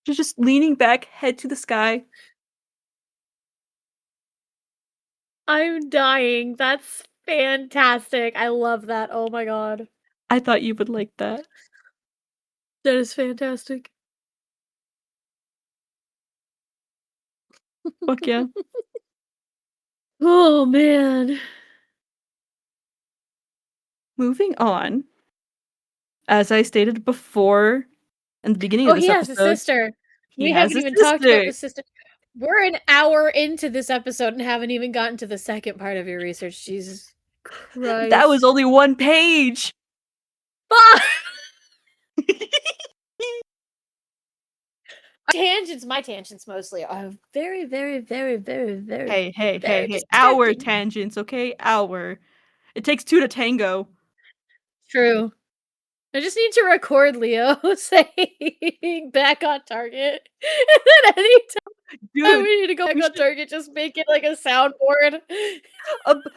Just leaning back, head to the sky. I'm dying. That's fantastic. I love that. Oh my god. I thought you would like that. That is fantastic. Fuck yeah. Oh man. Moving on. As I stated before in the beginning of Oh, this he has a episode, sister. he We has haven't a even talked about sister. the sister. We're an hour into this episode and haven't even gotten to the second part of your research. Jesus That was Christ. only one page. Fuck! Tangents, my tangents mostly are very, very, very, very, very, Hey, hey, hey, very hey. Our distracting. tangents, okay? Our. It takes two to tango. True. I just need to record Leo saying back on target. And then anytime Dude, we need to go back we on should target, just make it like a soundboard.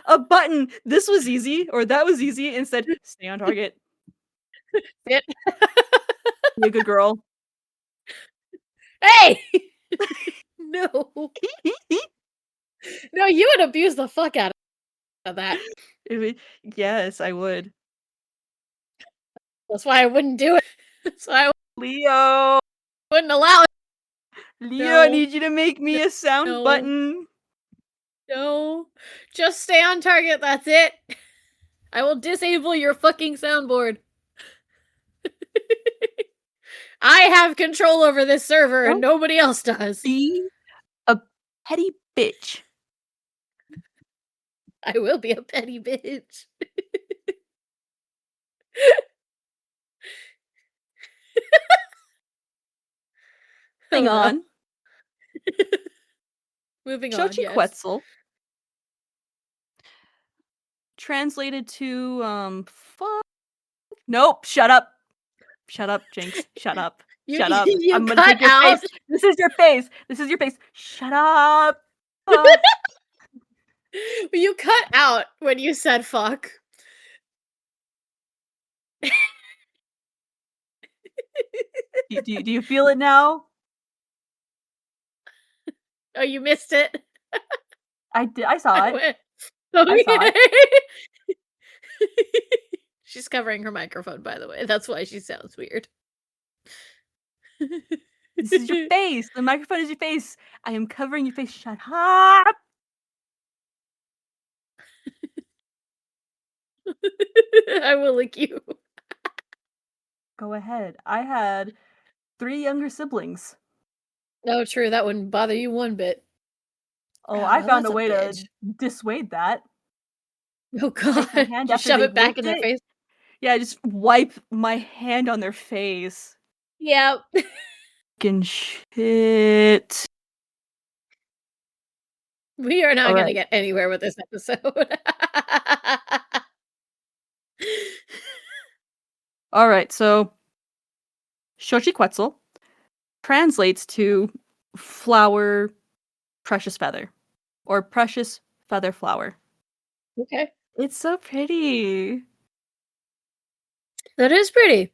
a button. This was easy or that was easy instead stay on target. It. Be a good girl. Hey! No. No, you would abuse the fuck out of that. Yes, I would. That's why I wouldn't do it. That's why I Leo! wouldn't allow it. Leo, I No. need you to make me a sound No. button. No. Just stay on target, that's it. I will disable your fucking soundboard. I have control over this server and Don't nobody else does. be a petty bitch. I will be a petty bitch. Moving Oh no. on. Moving on, yes. Xochitl, translated to, nope, shut up. Shut up, Jinx. Shut up. You Shut up. you I'm gonna cut take your out. face. This is your face. This is your face. Shut up. Uh, You cut out when you said fuck. do you feel it now? Oh, you missed it. I saw I it. went, I saw it. okay. She's covering her microphone, by the way. That's why she sounds weird. This is your face. The microphone is your face. I am covering your face. Shut up. I will lick you. Go ahead. I had 3 younger siblings. No, true. That wouldn't bother you one bit. Oh, Oh, I found that's a a way to bitch. dissuade that. Oh Take my god. hand Just after shove they it back licked in their it. face. Yeah, just wipe my hand on their face. Yep. Fucking shit. We are not gonna Alright. get anywhere with this episode. Alright, so Xochitl translates to flower precious feather or precious feather flower. Okay. It's so pretty. That is pretty.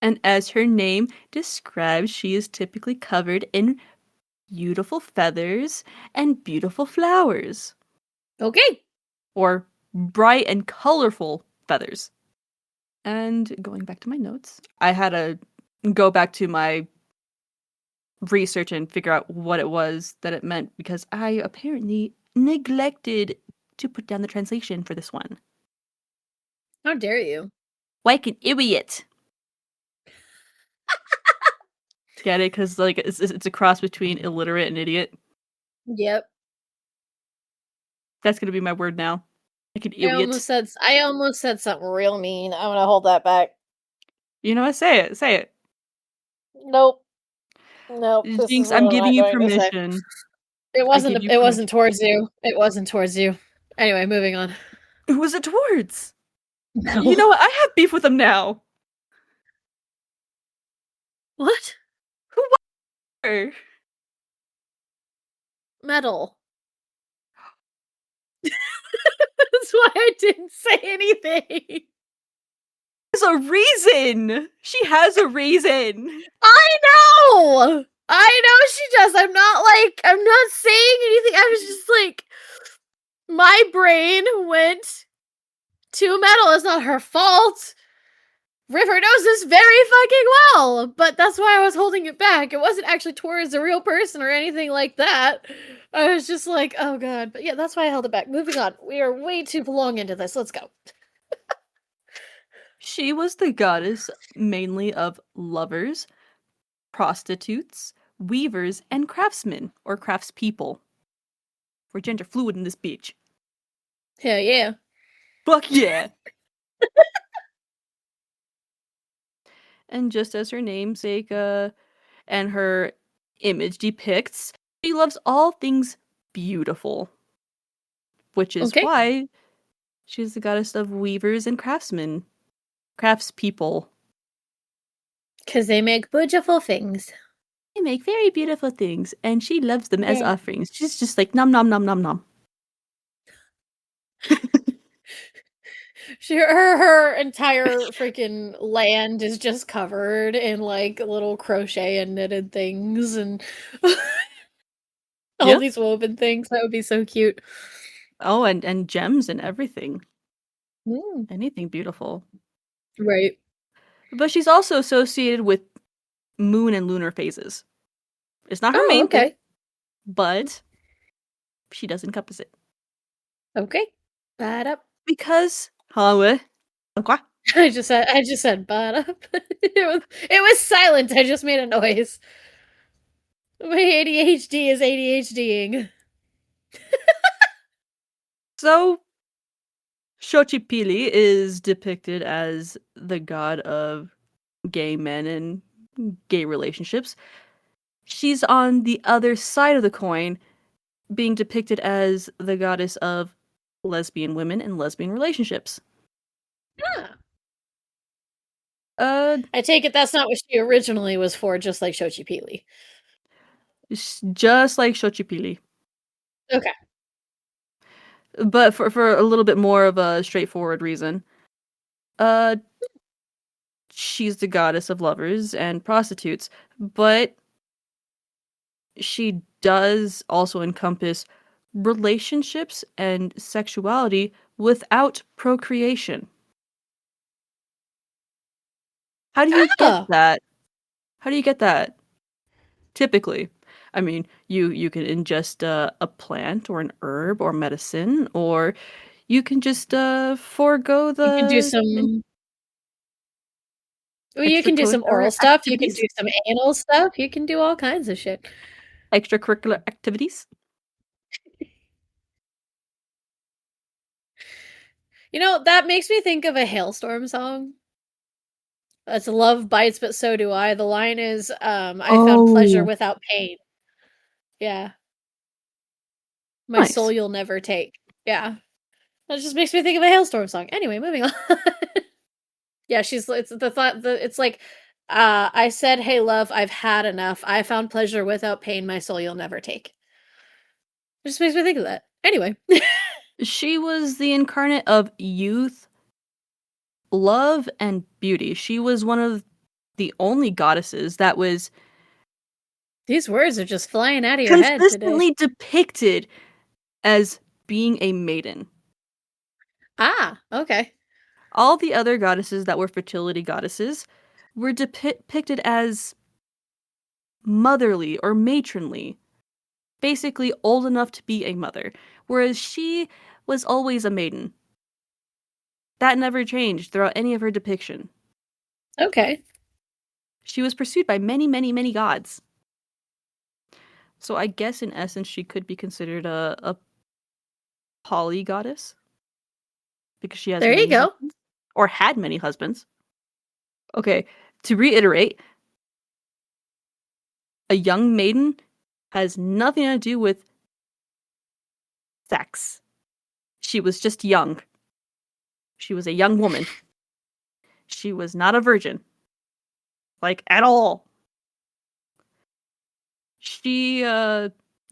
And as her name describes, she is typically covered in beautiful feathers and beautiful flowers, Okay. or bright and colorful feathers. And going back to my notes, I had to go back to my research and figure out what it was that it meant because I apparently neglected to put down the translation for this one. How dare you? Like an idiot. Get it? Because like it's a cross between illiterate and idiot. Yep. That's gonna be my word now. Like an I idiot. almost said something real mean. I'm gonna hold that back. You know what? Say it. Say it. Nope. Nope. This is Jinx, what I'm I'm giving not you going to say. permission. It I give wasn't you it permission. wasn't towards you. It wasn't towards you. Anyway, moving on. Who was it towards? No. You know what? I have beef with them now. What? Who were? Metal. That's why I didn't say anything. There's a reason. She has a reason. I know! I know she does. I'm not saying anything. I was just like, my brain went to metal. It's not her fault. River knows this very fucking well, but that's why I was holding it back. It wasn't actually towards a real person or anything like that. I was just like, oh god. But yeah, that's why I held it back. Moving on. We are way too long into this. Let's go. She was the goddess mainly of lovers, prostitutes, weavers, and craftsmen or craftspeople. We're gender fluid in this bitch. Hell yeah. Fuck yeah. And just as her namesake and her image depicts, she loves all things beautiful, which is Okay. why she's the goddess of weavers and craftsmen, craftspeople. Because they make beautiful things. They make very beautiful things, and she loves them as Yeah. offerings. She's just like nom nom nom nom nom. Her entire freaking land is just covered in like little crochet and knitted things and all Yeah. these woven things. That would be so cute. Oh, and gems and everything. Mm. Anything beautiful. Right. But she's also associated with moon and lunar phases. It's not her Oh, main thing, okay. but she does encompass it. Okay. Bad up. Because, huh, okay. I just said bad up. It was silent. I just made a noise. My ADHD is ADHDing. So, Xochipilli is depicted as the god of gay men and gay relationships. She's on the other side of the coin, being depicted as the goddess of lesbian women and lesbian relationships. Ah. Uh, I take it that's not what she originally was for, just like Xochipilli. just like Xochipilli, Okay. but for a little bit more of a straightforward reason. Uh, she's the goddess of lovers and prostitutes, but she does also encompass relationships and sexuality without procreation. How do you get Oh, that? How do you get that? Typically, I mean, you can ingest a plant or an herb or medicine, or you can just forego you can do the some. Well, you can do some extracurricular oral stuff. You can activities. do some anal stuff. You can do all kinds of shit. Extracurricular activities. That makes me think of a Hailstorm song. That's love bites, but so do I. The line is, I found pleasure Oh, without pain. Yeah. My soul nice. you'll never take. Yeah. That just makes me think of a Hailstorm song. Anyway, moving on. Yeah, it's the thought it's like I said, "Hey love, I've had enough. I found pleasure without pain, my soul you'll never take." It just makes me think of that. Anyway. She was the incarnate of youth, love, and beauty. She was one of the only goddesses that was These words are just flying out of your head today. consistently depicted as being a maiden. Ah, okay. All the other goddesses that were fertility goddesses were depicted as motherly or matronly, basically old enough to be a mother, whereas she was always a maiden. That never changed throughout any of her depiction. Okay. She was pursued by many, many, many gods. So I guess in essence she could be considered a poly goddess because she has There you many go. husbands or had many husbands. Okay, to reiterate, a young maiden has nothing to do with sex. She was just young. She was a young woman. She was not a virgin. Like, at all. She,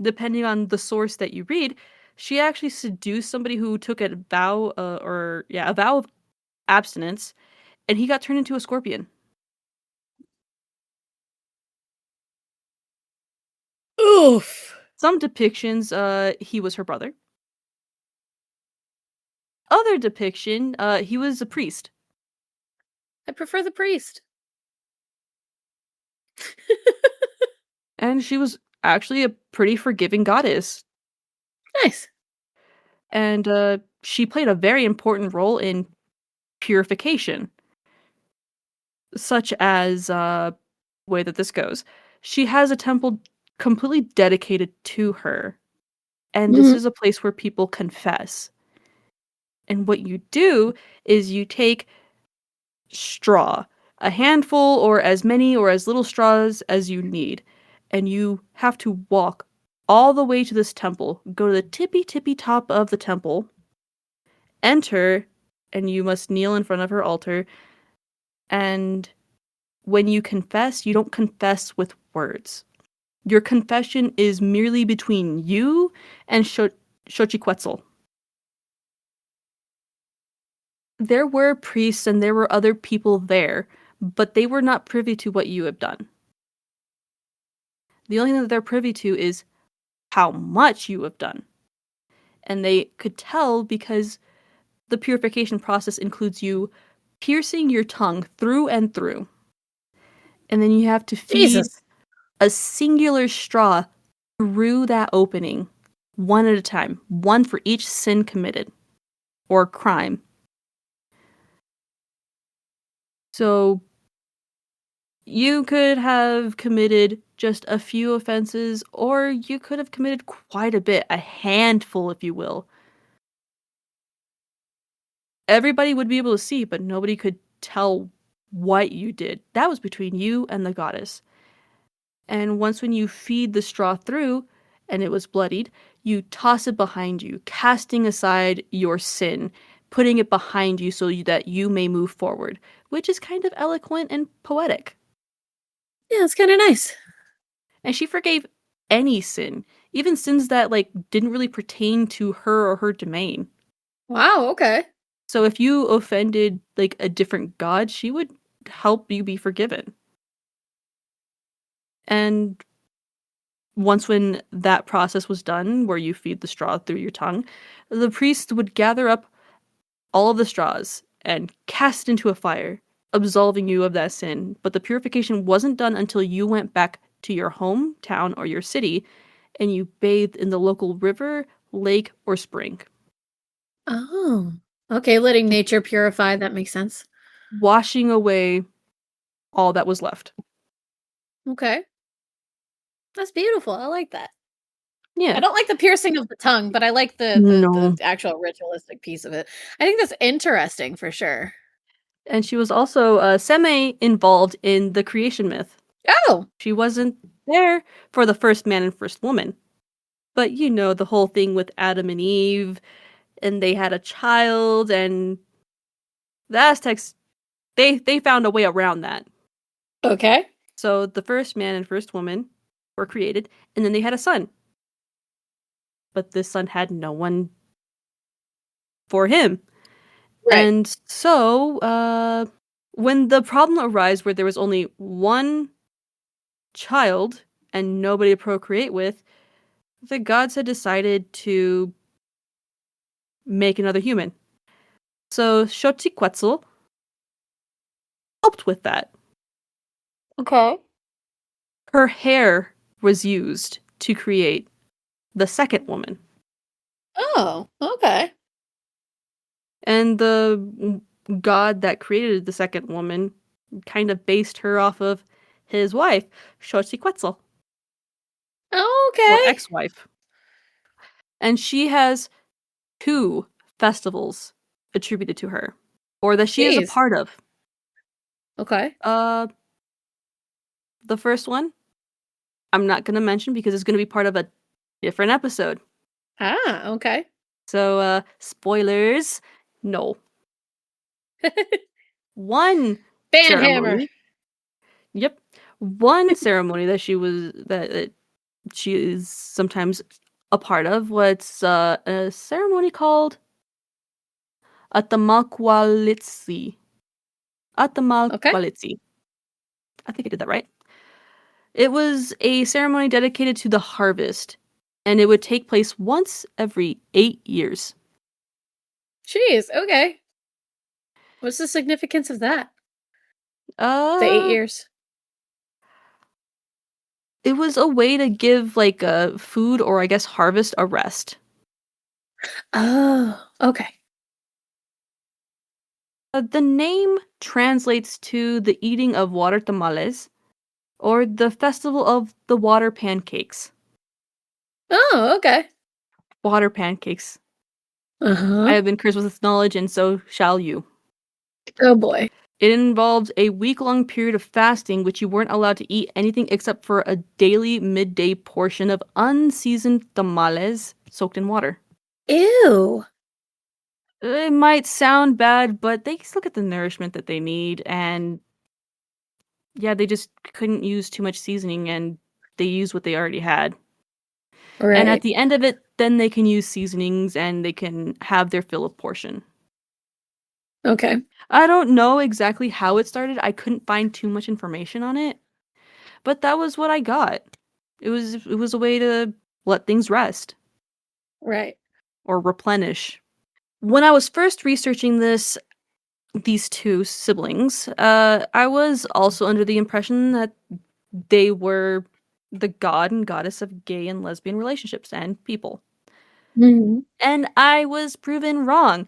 depending on the source that you read, she actually seduced somebody who took a vow, a vow of abstinence, and he got turned into a scorpion. Oof. Some depictions, he was her brother. Other depiction, he was a priest. I prefer the priest. And she was actually a pretty forgiving goddess. Nice. And she played a very important role in purification, such as way that this goes. She has a temple completely dedicated to her, and this Mhm. is a place where people confess. And what you do is you take straw, a handful or as many or as little straws as you need, and you have to walk all the way to this temple, go to the tippy tippy top of the temple, enter, and you must kneel in front of her altar. And when you confess, you don't confess with words. Your confession is merely between you and Xochiquetzal. there were priests and there were other people there, but they were not privy to what you have done. The only thing that they're privy to is how much you have done. And they could tell because the purification process includes you piercing your tongue through and through. And then you have to feed Jesus. a singular straw through that opening, one at a time, one for each sin committed or crime. So you could have committed just a few offenses, or you could have committed quite a bit, a handful, if you will. Everybody would be able to see, but nobody could tell what you did. That was between you and the goddess. And once when you feed the straw through, and it was bloodied, you toss it behind you, casting aside your sin, putting it behind you so that you may move forward, which is kind of eloquent and poetic. Yeah, it's kind of nice. And she forgave any sin, even sins that didn't really pertain to her or her domain. Wow, okay. So if you offended a different god, she would help you be forgiven. And once when that process was done, where you feed the straw through your tongue, the priest would gather up all of the straws and cast it into a fire, absolving you of that sin. But the purification wasn't done until you went back to your hometown or your city and you bathed in the local river, lake, or spring, Oh. Okay, letting nature purify, that makes sense. washing away all that was left. Okay. That's beautiful. I like that. I Yeah. don't like the piercing of the tongue, but I like the No. actual ritualistic piece of it. I think that's interesting for sure. And she was also semi involved in the creation myth. Oh, She wasn't there for the first man and first woman. But the whole thing with Adam and Eve, and they had a child, and the Aztecs, they found a way around that. okay. So the first man and first woman were created, and then they had a son. But this son had no one for him. Right. And so, when the problem arose where there was only one child and nobody to procreate with, the gods had decided to make another human. So Xochiquetzal helped with that. Okay. Her hair was used to create the second woman. Oh, okay. And the god that created the second woman kind of based her off of his wife, Xochiquetzal, or Okay. ex-wife. And she has two festivals attributed to her, or that she is a Jeez. part of. Okay. Uh, the first one, I'm not going to mention because it's going to be part of a different episode. Ah, okay. So, spoilers, no. One Fan hammer. ceremony, yep, one ceremony that she is sometimes a part of was a ceremony called Atamalqualitsi. Okay. Atamalqualitsi. I think I did that right. It was a ceremony dedicated to the harvest, and it would take place once every 8 years. Jeez. Okay. What's the significance of that? The eight Uh, years. it was a way to give a food or I guess harvest a rest. Oh, okay. The name translates to the eating of water tamales, or the festival of the water pancakes. Oh, okay. Water pancakes. I Uh-huh. have been cursed with this knowledge, and so shall you. Oh boy. It involved a week-long period of fasting, which you weren't allowed to eat anything except for a daily midday portion of unseasoned tamales soaked in water. Ew. It might sound bad, but they still get the nourishment that they need, and yeah, they just couldn't use too much seasoning, and they used what they already had. And at Right. the end of it, then they can use seasonings and they can have their fill of portion. Okay. I don't know exactly how it started. I couldn't find too much information on it, but that was what I got. It was a way to let things rest Right. or replenish. When I was first researching these two siblings, I was also under the impression that they were the god and goddess of gay and lesbian relationships and people. Mhm. And I was proven wrong.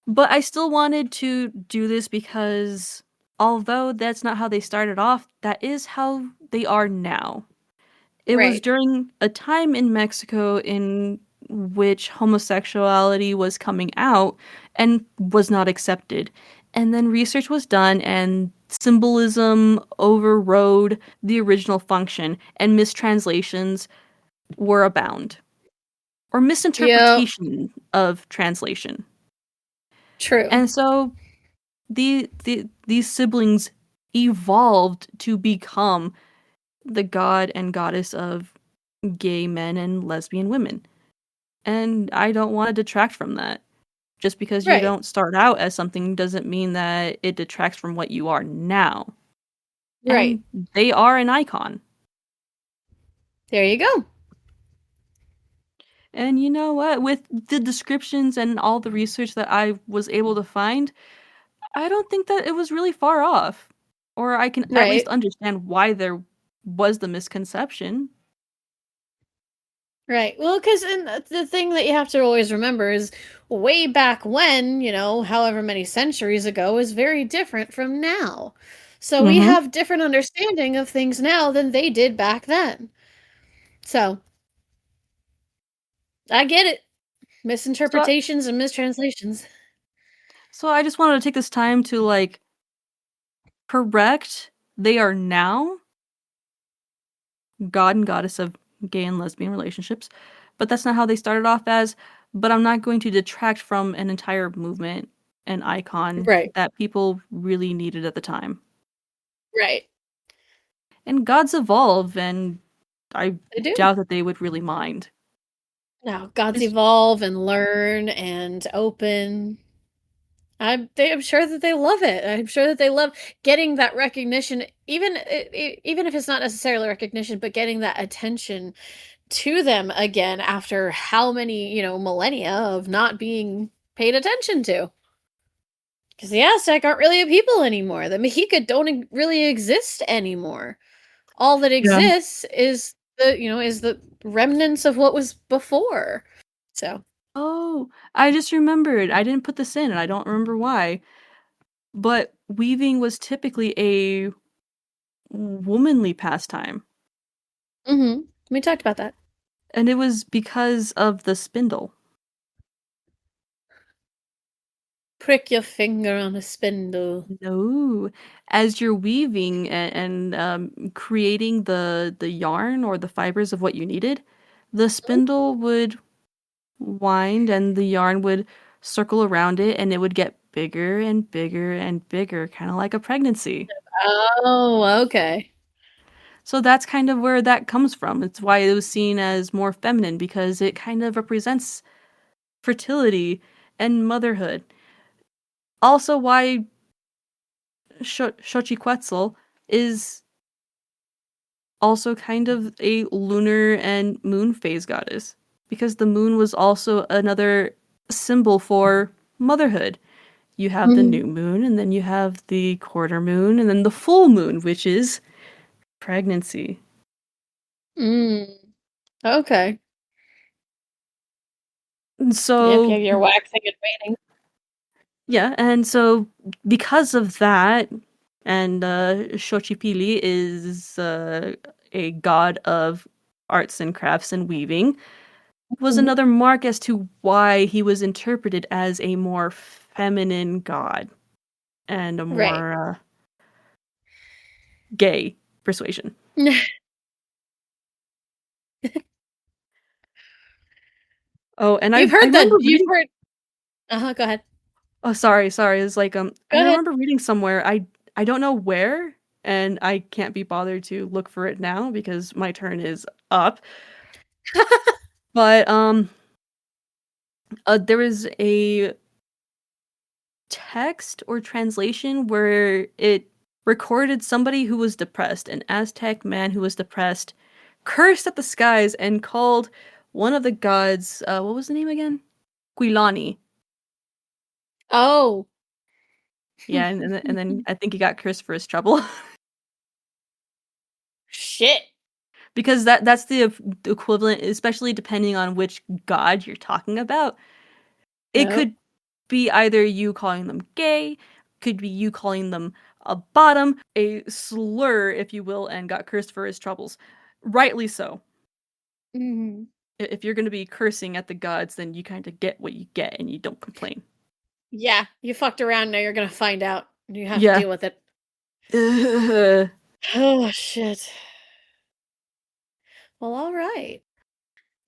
But I still wanted to do this because although that's not how they started off, that is how they are now. It was Right. during a time in Mexico in which homosexuality was coming out and was not accepted. And then research was done, and symbolism overrode the original function, and mistranslations were abound, or Yep. misinterpretation of translation. True. And so these siblings evolved to become the god and goddess of gay men and lesbian women. And I don't want to detract from that. Just because you Right. don't start out as something doesn't mean that it detracts from what you are now. Right. And they are an icon. There you go. And you know what? With the descriptions and all the research that I was able to find, I don't think that it was really far off. Or I can at least Right. understand why there was the misconception. Right. Well, because the thing that you have to always remember is way back when, however many centuries ago, is very different from now. So we Mhm. have different understanding of things now than they did back then. So I get it. So Misinterpretations and mistranslations. so I just wanted to take this time to, like, correct they are now god and goddess of gay and lesbian relationships, but that's not how they started off as, but I'm not going to detract from an entire movement and icon Right. that people really needed at the time. Right. And gods evolve, and I They do. doubt that they would really mind. Now, gods It's evolve and learn and open. I'm sure that they love it. I'm sure that they love getting that recognition, even if it's not necessarily recognition, but getting that attention to them again after how many millennia of not being paid attention to. Because the Aztec aren't really a people anymore. The Mexica don't really exist anymore. All that yeah. exists is the remnants of what was before. So. Oh, I just remembered. I didn't put this in, and I don't remember why. But weaving was typically a womanly pastime, We talked about that. and it was because of the spindle. Prick your finger on a spindle. No, as you're weaving and creating the yarn or the fibers of what you needed, the spindle would wind and the yarn would circle around it, and it would get bigger and bigger and bigger, kind of like a pregnancy. Oh, okay. So that's kind of where that comes from. It's why it was seen as more feminine because it kind of represents fertility and motherhood. Also, why Xochiquetzal is also kind of a lunar and moon phase goddess because the moon was also another symbol for motherhood. You have the Mhm. new moon, and then you have the quarter moon, and then the full moon, which is pregnancy. Mm, okay. And Yep, you so have your waxing and waning. yeah, and so because of that, and Xochipilli is a god of arts and crafts and weaving, was Mhm. another mark as to why he was interpreted as a more feminine god and a Right. more gay persuasion. Oh, and You've I heard remember that. You've reading. heard. Uh-huh, go ahead. Oh, sorry. It's like I Go ahead. remember reading somewhere. I don't know where, and I can't be bothered to look for it now because my turn is up. But there was a text or translation where it recorded somebody who was depressed, an Aztec man who was depressed, cursed at the skies and called one of the gods, what was the name again? Quilani. Oh. Yeah, and then I think he got cursed for his trouble. Shit. Because that's the equivalent, especially depending on which god you're talking about. It Yep. could be either you calling them gay, could be you calling them a bottom, a slur, if you will, and got cursed for his troubles. Rightly so. Mhm. If you're going to be cursing at the gods, then you kind of get what you get and you don't complain. Yeah, you fucked around, now you're gonna find out, and you have to Yeah. deal with it. Ugh. Oh, shit. Well, alright.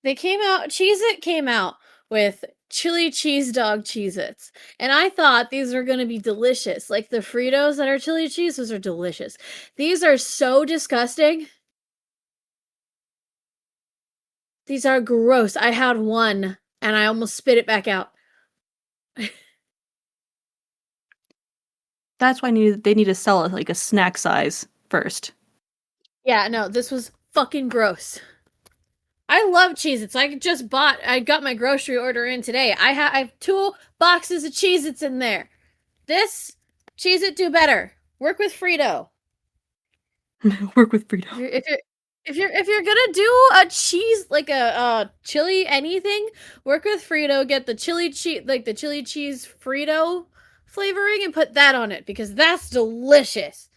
They came out Cheez-It came out with chili cheese dog Cheez-Its, and I thought these were gonna be delicious, like, the Fritos that are chili cheese, those are delicious. These are so disgusting. These are gross. I had one, and I almost spit it back out. That's why they need to sell it like a snack size first. Yeah, no, this was fucking gross. I love Cheez-Its. I got my grocery order in today. I have 2 boxes of Cheez-Its in there. This Cheez-It do better. Work with Frito. Work with Frito. If you're gonna do a cheese like a chili anything, work with Frito. Get the chili cheese the chili cheese Frito flavoring and put that on it because that's delicious.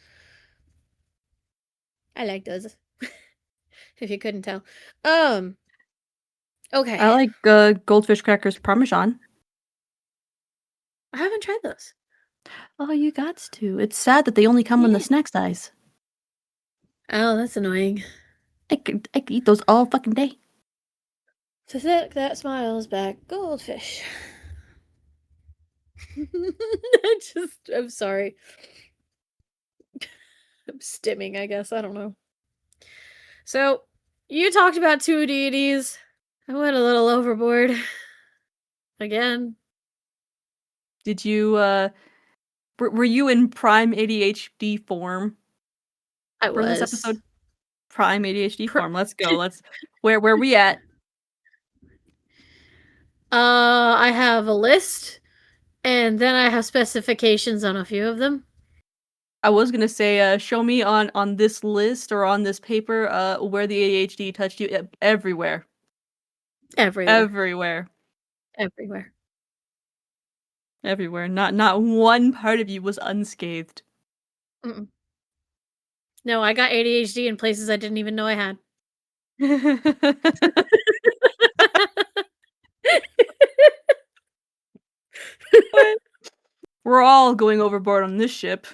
I like those. If you couldn't tell. Okay. I like goldfish crackers parmesan. I haven't tried those. Oh, you got to. It's sad that they only come in the Yeah. snack size. Oh, that's annoying. I could eat those all fucking day. To thick that smiles back, goldfish. I'm sorry. I'm stimming, I guess. I don't know. So, you talked about 2 deities. I went a little overboard. Again. Did you were you in prime ADHD form I for this was. episode? Prime ADHD Pr- form. Let's go. Let's where we at? I have a list, and then I have specifications on a few of them. I was gonna say, show me on this list or on this paper, where the ADHD touched you. Everywhere, Everywhere. everywhere, Everywhere. everywhere. Not one part of you was unscathed. Mm-mm. No, I got ADHD in places I didn't even know I had. But we're all going overboard on this ship.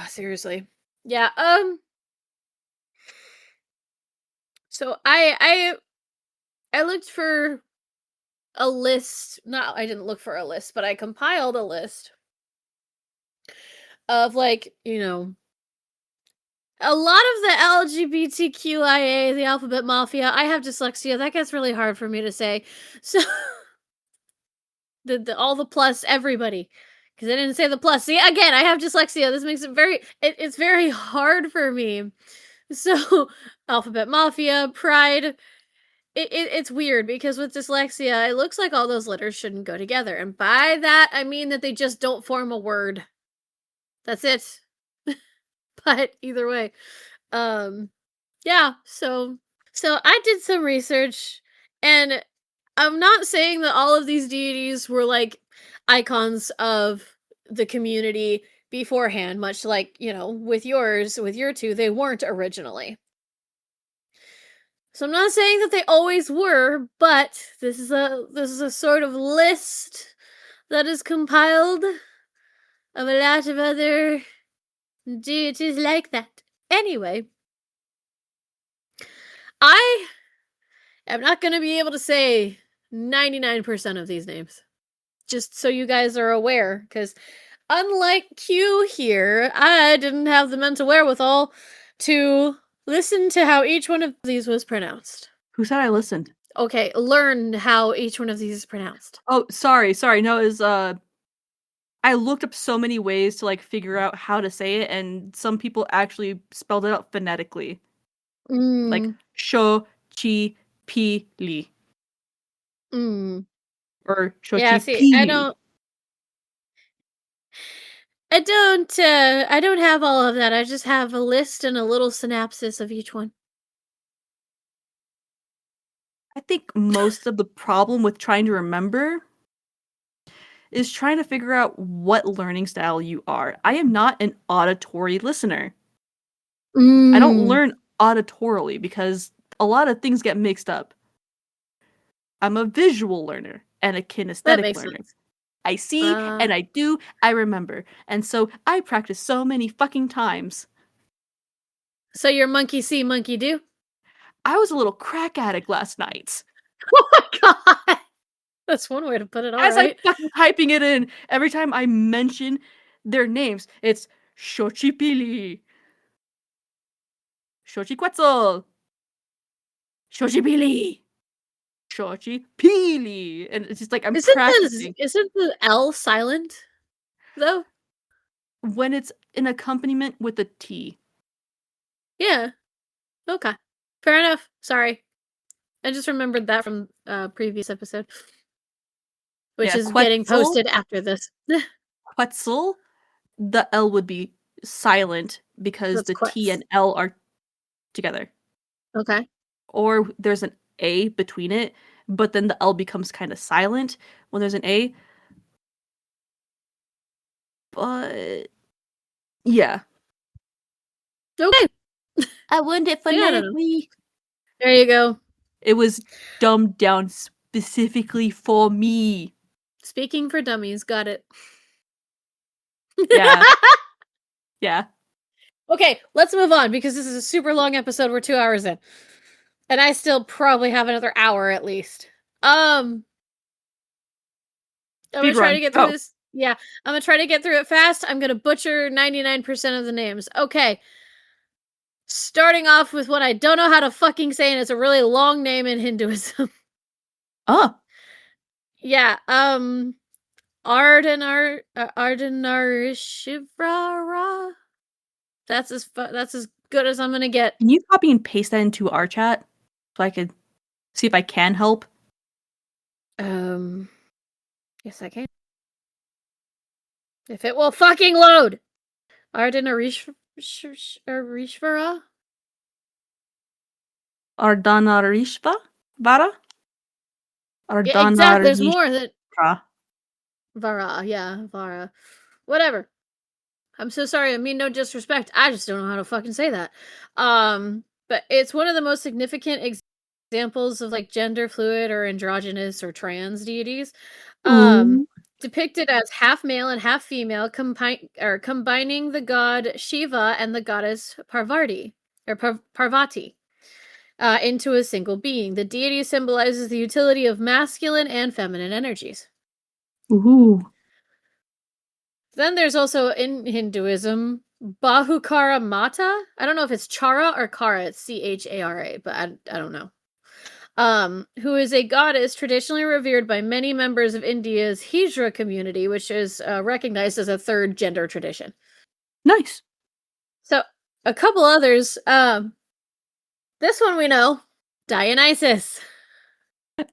Seriously. Yeah, so I looked for a list. Not I didn't look for a list, but I compiled a list of like, a lot of the LGBTQIA, the alphabet mafia. I have dyslexia. That gets really hard for me to say. So the all the plus everybody. Because I didn't say the plus. See, again, I have dyslexia. This makes it it's very hard for me. So, alphabet mafia, pride. It's weird because with dyslexia, it looks like all those letters shouldn't go together. And by that, I mean that they just don't form a word. That's it. But either way, yeah, so I did some research, and I'm not saying that all of these deities were like icons of the community beforehand, much like, with your 2, they weren't originally. So I'm not saying that they always were, but this is a sort of list that is compiled of a lot of other deities like that. Anyway, I am not going to be able to say 99% of these names. Just so you guys are aware, because unlike Q here, I didn't have the mental wherewithal to listen to how each one of these was pronounced. Who said I listened? Okay, learn how each one of these is pronounced. Oh, sorry. No, it was I looked up so many ways to like figure out how to say it, and some people actually spelled it out phonetically, like Mm. sho chi pi li Mm. or sho Yeah, chi see, pi li. I don't have all of that. I just have a list and a little synopsis of each one. I think most of the problem with trying to remember is trying to figure out what learning style you are. I am not an auditory listener. I don't Mm. learn auditorily because a lot of things get mixed up. I'm a visual learner and a That kinesthetic makes learner. sense. I see Uh, and I do, I remember. And so I practice so many fucking times. so you're monkey see, monkey do? I was a little crack addict last night. Oh my god! That's one way to put it, As I'm alright. fucking typing it in, every time I mention their names, it's Xochipilli, Xochiquetzal, Xochipilli, Xochipilli. And it's just like I'm practicing. Isn't the L silent, though? When it's an accompaniment with a T. Yeah, okay. Fair enough, sorry. I just remembered that from a previous episode, which Yeah, is getting Quetzal, posted after this. Quetzal, the L would be silent because That's the T Quetz. and L are together. Okay. Or there's an A between it, but then the L becomes kind of silent when there's an A. But yeah. Okay. I learned it Yeah, I don't know. phonetically. There you go. It was dumbed down specifically for me. Speaking for dummies, got it. Yeah, yeah. Okay, let's move on because this is a super long episode. We're 2 hours in. And I still probably have another hour at least. I'm gonna Speed try to run. get through Go. this. Yeah, I'm gonna try to get through it fast. I'm gonna butcher 99% of the names. Okay. Starting off with what I don't know how to fucking say, and it's a really long name in Hinduism. Oh, Yeah, Ardhanarishvara. That's as good as I'm gonna get. can you copy and paste that into our chat so I could see if I can help? Um, yes, I can. If it will fucking load. Ardhanarishvara. Ardhanarishva? Vara? Yeah, exactly. There's Ardhanarishva. more than Vara. Yeah, Vara. Whatever. I'm so sorry. I mean no disrespect. I just don't know how to fucking say that. But it's one of the most significant examples of like gender fluid or androgynous or trans deities. Um, Ooh. depicted as half male and half female, combining the god Shiva and the goddess Parvati. Into a single being. The deity symbolizes the utility of masculine and feminine energies. Ooh. Then there's also in Hinduism Bahukara Mata. I don't know if it's Chara or Kara. It's Chara, but I don't know. Who is a goddess traditionally revered by many members of India's Hijra community, which is recognized as a third gender tradition. Nice. So a couple others. This one we know, Dionysus.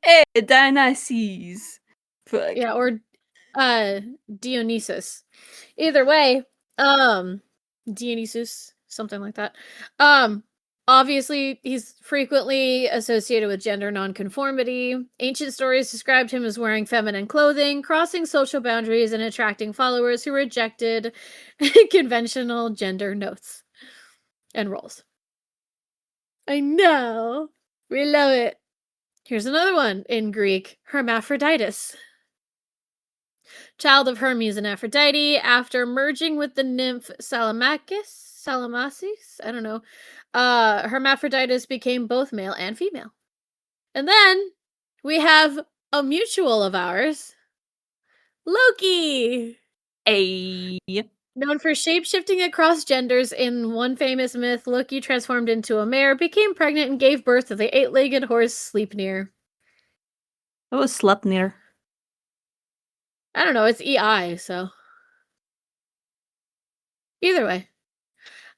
Hey, Dionysus. Fuck. Yeah, or Dionysus. Either way, Dionysus, something like that. Obviously he's frequently associated with gender nonconformity. Ancient stories described him as wearing feminine clothing, crossing social boundaries, and attracting followers who rejected conventional gender notes and roles. I know. We love it. Here's another one in Greek, Hermaphroditus. Child of Hermes and Aphrodite, after merging with the nymph Salamacis, I don't know, Hermaphroditus became both male and female. And then we have a mutual of ours, Loki. Hey. Known for shape-shifting across genders, in one famous myth, Loki transformed into a mare, became pregnant, and gave birth to the eight-legged horse Sleipnir. That was Sleipnir. I don't know, it's EI, so. Either way.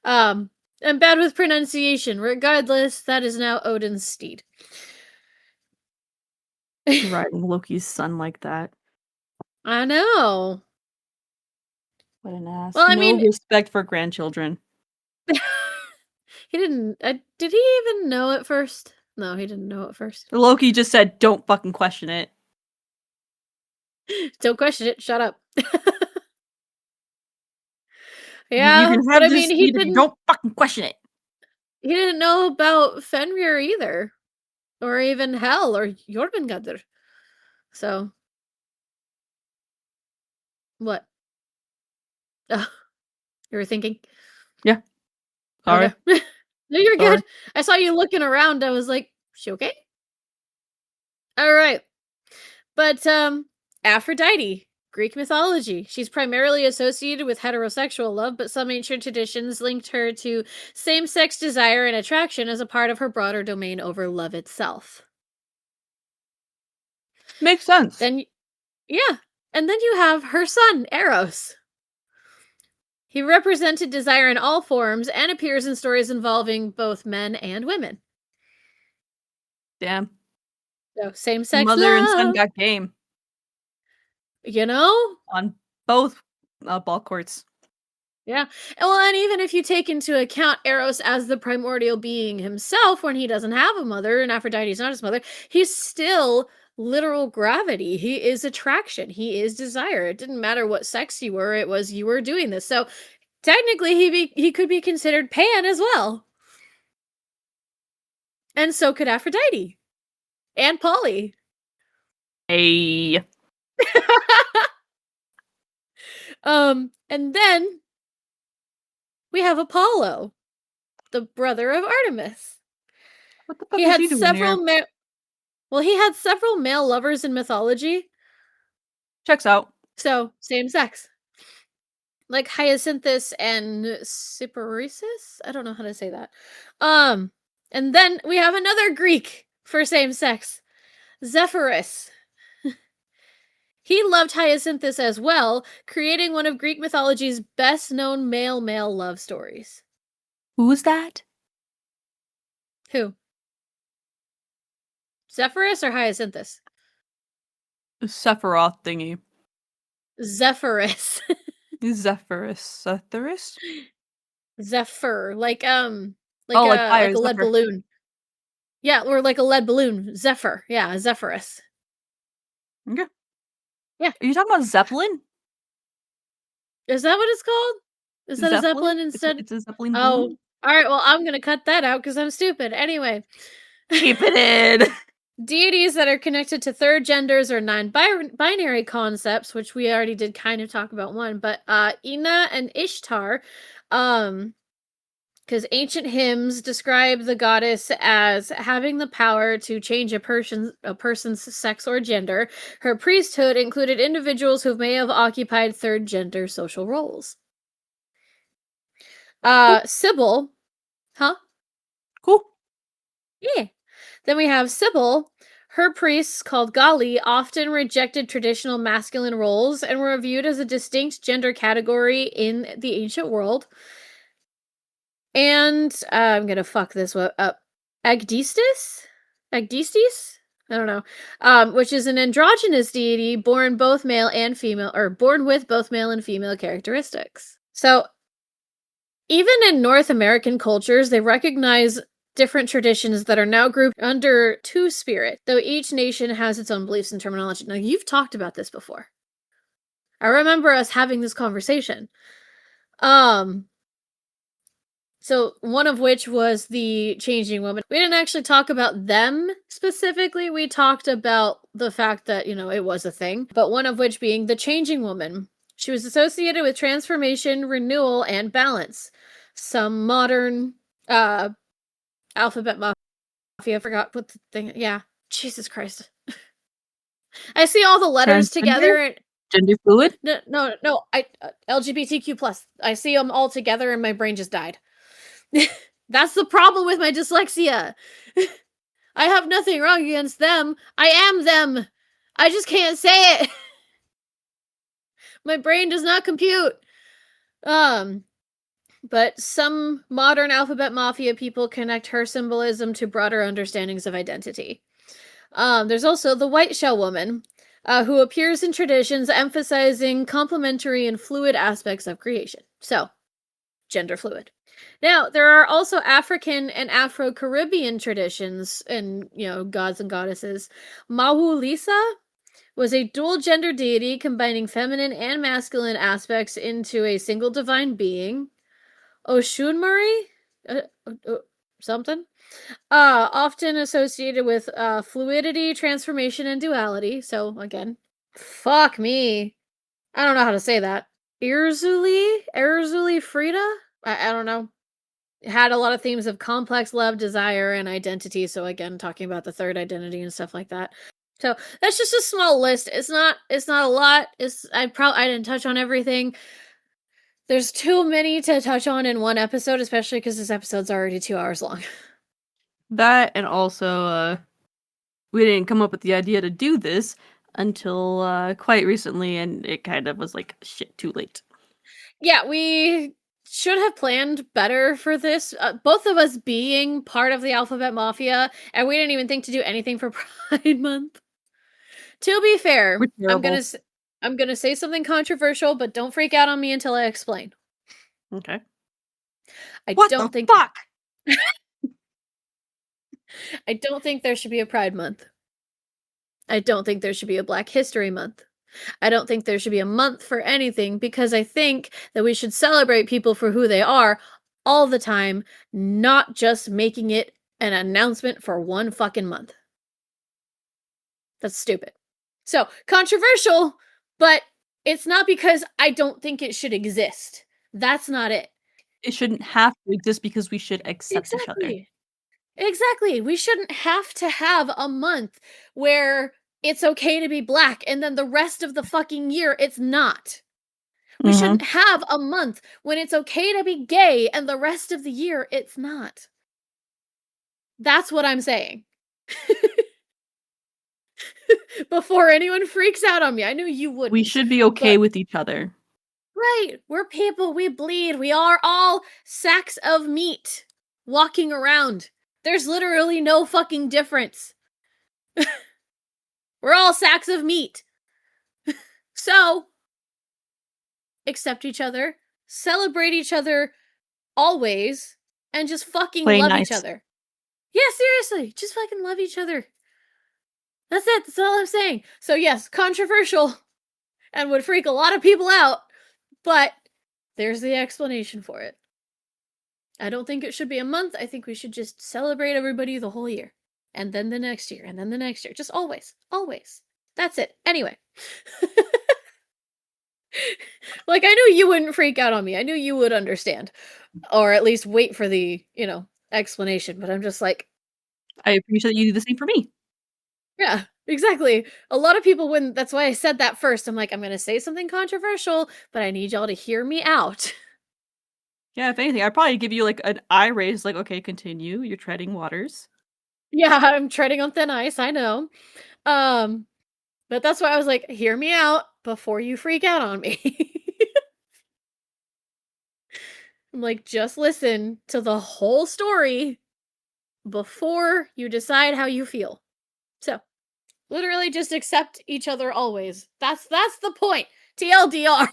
I'm bad with pronunciation. Regardless, that is now Odin's steed. Riding Loki's son like that. I know. What an ass. Well, I No mean, respect for grandchildren. he didn't. Did he even know at first? No, he didn't know at first. Loki just said, "Don't fucking question it." Don't question it. Shut up. You Yeah, can but have I this mean, he seed if you didn't. don't fucking question it. He didn't know about Fenrir either, or even Hel or Jormungandr. So what? Oh, you were thinking? Yeah. Okay. Sorry. No, you're Sorry. good. I saw you looking around. I was like, she okay? All right. But Aphrodite, Greek mythology. She's primarily associated with heterosexual love, but some ancient traditions linked her to same-sex desire and attraction as a part of her broader domain over love itself. Makes sense. Then yeah, and then you have her son, Eros. He represented desire in all forms and appears in stories involving both men and women. Damn. So same-sex Mother and son love, got game you know? on both ball courts. Yeah. Well, and even if you take into account Eros as the primordial being himself, when he doesn't have a mother and Aphrodite's not his mother, he's still literal gravity. He is attraction. He is desire. It didn't matter what sex you were, it was you were doing this. So technically he could be considered pan as well. And so could Aphrodite. And Polly. Hey. And then we have Apollo, the brother of Artemis. What the He fuck is had he doing several here? well, he had several male lovers in mythology, Checks out. so same sex. Like Hyacinthus and Cyparissus? I don't know how to say that. And then we have another Greek for same sex. Zephyrus. He loved Hyacinthus as well, creating one of Greek mythology's best known male-male love stories. Who's that? Who? Zephyrus or Hyacinthus? Sephiroth thingy. Zephyrus. Zephyrus. Zephyrus? Zephyr. Oh, like fire, like a lead Zephyr. balloon. Yeah, or like a lead balloon. Zephyr. Yeah, Zephyrus. Okay. Yeah. Are you talking about Zeppelin? Is that what it's called? Is that a Zeppelin? Zeppelin instead? It's a Zeppelin Oh, balloon? alright, well, I'm gonna cut that out because I'm stupid. Anyway. Keep it in! Deities that are connected to third genders or non-binary concepts, which we already did kind of talk about one, but Ina and Ishtar, because ancient hymns describe the goddess as having the power to change a person's sex or gender. Her priesthood included individuals who may have occupied third gender social roles. Cool. Sybil, huh? Cool. Yeah. Then we have Sybil. Her priests, called Gali, often rejected traditional masculine roles and were viewed as a distinct gender category in the ancient world. And I'm gonna fuck this one up. Agdistis? Agdistis? I don't know. Which is an androgynous deity born both male and female, or born with both male and female characteristics. So, even in North American cultures, they recognize different traditions that are now grouped under Two Spirit, though each nation has its own beliefs and terminology. Now, you've talked about this before. I remember us having this conversation. So one of which was the changing woman. We didn't actually talk about them specifically. We talked about the fact that, it was a thing, but one of which being the changing woman. She was associated with transformation, renewal, and balance. Some modern alphabet mafia. I forgot what the thing. Yeah. Jesus Christ. I see all the letters Transgender? together. Gender fluid? No. LGBTQ plus. I see them all together, and my brain just died. That's the problem with my dyslexia. I have nothing wrong against them. I am them. I just can't say it. My brain does not compute. But some modern alphabet mafia people connect her symbolism to broader understandings of identity. There's also the white shell woman, who appears in traditions emphasizing complementary and fluid aspects of creation. So, gender fluid. Now, there are also African and Afro-Caribbean traditions and, gods and goddesses. Mawu Lisa was a dual gender deity combining feminine and masculine aspects into a single divine being. Oshunmari? Uh, something? Often associated with fluidity, transformation, and duality. So, again, fuck me. I don't know how to say that. Erzuli Frida? I don't know. It had a lot of themes of complex love, desire, and identity. So again, talking about the third identity and stuff like that. So that's just a small list. It's not a lot. I didn't touch on everything. There's too many to touch on in one episode, especially because this episode's already 2 hours long. That, and also, we didn't come up with the idea to do this until quite recently, and it kind of was like, shit, too late. Yeah, we should have planned better for this. Both of us being part of the Alphabet Mafia, and we didn't even think to do anything for Pride Month. To be fair, We're terrible. I'm gonna say something controversial, but don't freak out on me until I explain. Okay. I What the don't think fuck? I don't think there should be a Pride Month. I don't think there should be a Black History Month. I don't think there should be a month for anything because I think that we should celebrate people for who they are all the time, not just making it an announcement for one fucking month. That's stupid. So, controversial, but it's not because I don't think it should exist. That's not it. It shouldn't have to exist because we should accept each other. Exactly. Exactly. We shouldn't have to have a month where it's okay to be Black and then the rest of the fucking year it's not. We shouldn't have a month when it's okay to be gay and the rest of the year it's not. That's what I'm saying. Before anyone freaks out on me. I knew you wouldn't. We should be okay with each other. Right. We're people. We bleed. We are all sacks of meat walking around. There's literally no fucking difference. We're all sacks of meat. So, accept each other, celebrate each other always, and just fucking Play love nice. each other. Yeah, seriously. Just fucking love each other. That's it. That's all I'm saying. So, yes, controversial and would freak a lot of people out, but there's the explanation for it. I don't think it should be a month. I think we should just celebrate everybody the whole year. And then the next year, and then the next year. Just always. Always. That's it. Anyway. Like, I knew you wouldn't freak out on me. I knew you would understand. Or at least wait for the, explanation. But I'm just like, I appreciate that you do the same for me. yeah, exactly. A lot of people wouldn't. That's why I said that first. I'm like, I'm going to say something controversial, but I need y'all to hear me out. Yeah, if anything, I'd probably give you like an eye raise, like, okay, continue. You're treading waters. Yeah, I'm treading on thin ice. I know. But that's why I was like, hear me out before you freak out on me. I'm like, just listen to the whole story before you decide how you feel. So, literally just accept each other always. That's the point. TLDR.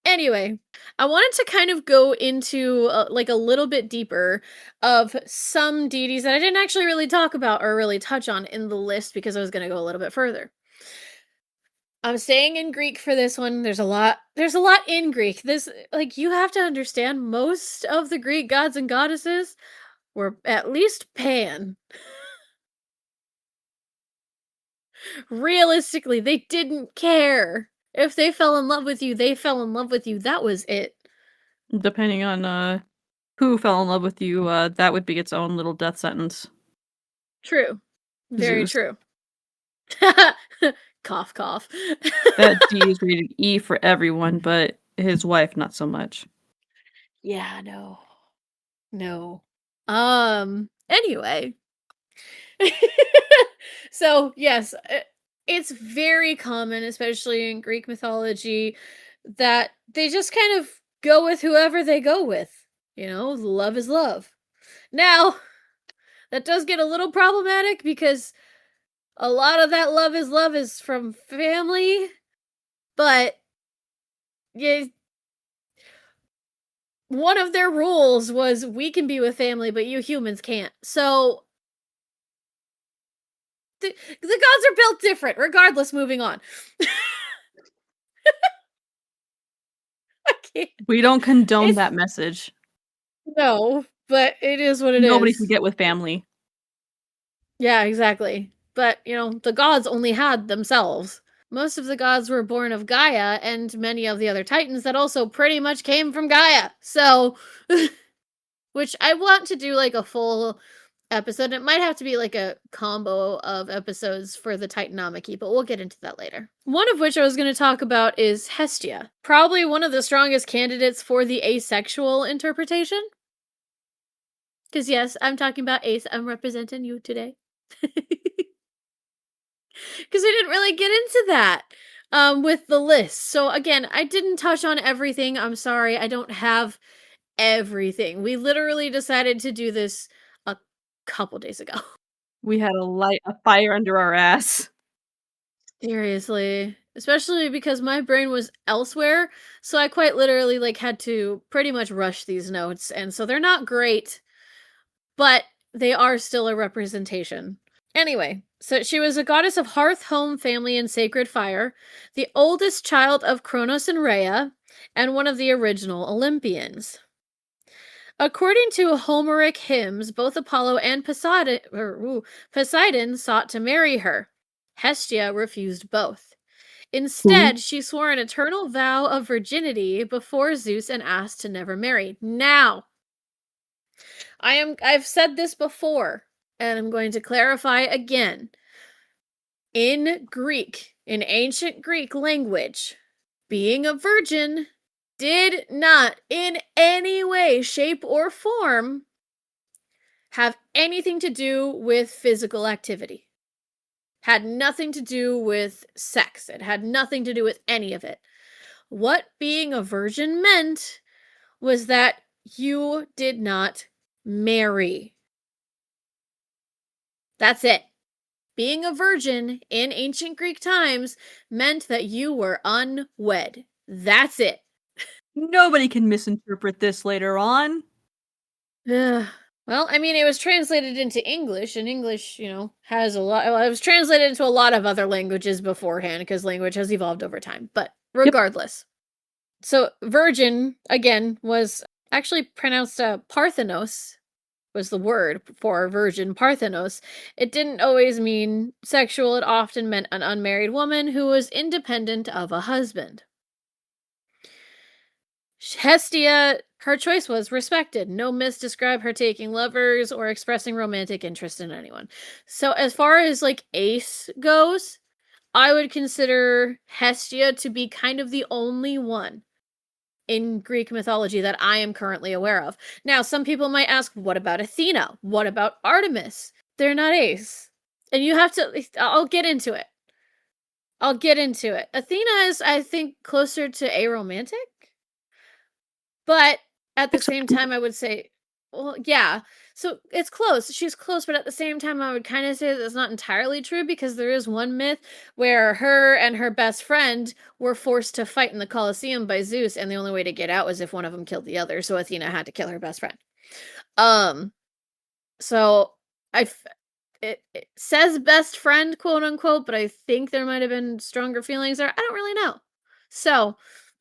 Anyway, I wanted to kind of go into like a little bit deeper of some deities that I didn't actually really talk about or really touch on in the list because I was going to go a little bit further. I'm staying in Greek for this one. There's a lot in Greek. This, like, you have to understand most of the Greek gods and goddesses were at least pan. Realistically, they didn't care. If they fell in love with you, they fell in love with you. That was it. Depending on who fell in love with you, that would be its own little death sentence. True. Very Zeus. true. Cough, cough. That D is rated E for everyone, but his wife not so much. Yeah, no. No. Anyway. So, yes, it's very common, especially in Greek mythology, that they just kind of go with whoever they go with. You know, love is love. Now, that does get a little problematic because a lot of that love is from family, but yeah, one of their rules was we can be with family, but you humans can't. So the gods are built different. Regardless, moving on. I can't. We don't condone It's that message. no, but it is what it Nobody can is. get with family. Yeah, exactly. But, you know, the gods only had themselves. Most of the gods were born of Gaia, and many of the other titans that also pretty much came from Gaia. So, which I want to do like a full episode. It might have to be like a combo of episodes for the Titanomachy, but we'll get into that later. One of which I was going to talk about is Hestia. Probably one of the strongest candidates for the asexual interpretation. Because, yes, I'm talking about ace. I'm representing you today. Because we didn't really get into that with the list. So, again, I didn't touch on everything. I'm sorry. I don't have everything. We literally decided to do this a couple days ago. We had a fire under our ass. Seriously. Especially because my brain was elsewhere, so I quite literally like had to pretty much rush these notes, and so they're not great, but they are still a representation. Anyway, so she was a goddess of hearth, home, family, and sacred fire, the oldest child of Kronos and Rhea, and one of the original Olympians. According to Homeric hymns, both Apollo and Poseidon sought to marry her. Hestia refused both. Who? Instead, she swore an eternal vow of virginity before Zeus and asked to never marry. Now, I've said this before, and I'm going to clarify again. In Greek, in ancient Greek language, being a virgin did not in any way, shape, or form have anything to do with physical activity. Had nothing to do with sex. It had nothing to do with any of it. What being a virgin meant was that you did not marry. That's it. Being a virgin in ancient Greek times meant that you were unwed. That's it. Nobody can misinterpret this later on. Well, I mean, it was translated into English, and English, you know, has a lot. Well, it was translated into a lot of other languages beforehand because language has evolved over time. But Yep. regardless. So, virgin, again, was actually pronounced Parthenos, was the word for virgin, Parthenos. It didn't always mean sexual, it often meant an unmarried woman who was independent of a husband. Hestia, her choice was respected. No myths describe her taking lovers or expressing romantic interest in anyone. So, as far as like Ace goes, I would consider Hestia to be kind of the only one in Greek mythology that I am currently aware of. Now, some people might ask, what about Athena? What about Artemis? They're not Ace. And you have to, I'll get into it. Athena is, I think, closer to aromantic. But at the same time, I would say, well, yeah. So it's close. She's close, but at the same time, I would kind of say that's not entirely true because there is one myth where her and her best friend were forced to fight in the Colosseum by Zeus, and the only way to get out was if one of them killed the other. So Athena had to kill her best friend. So it says best friend, quote unquote, but I think there might have been stronger feelings there. I don't really know. So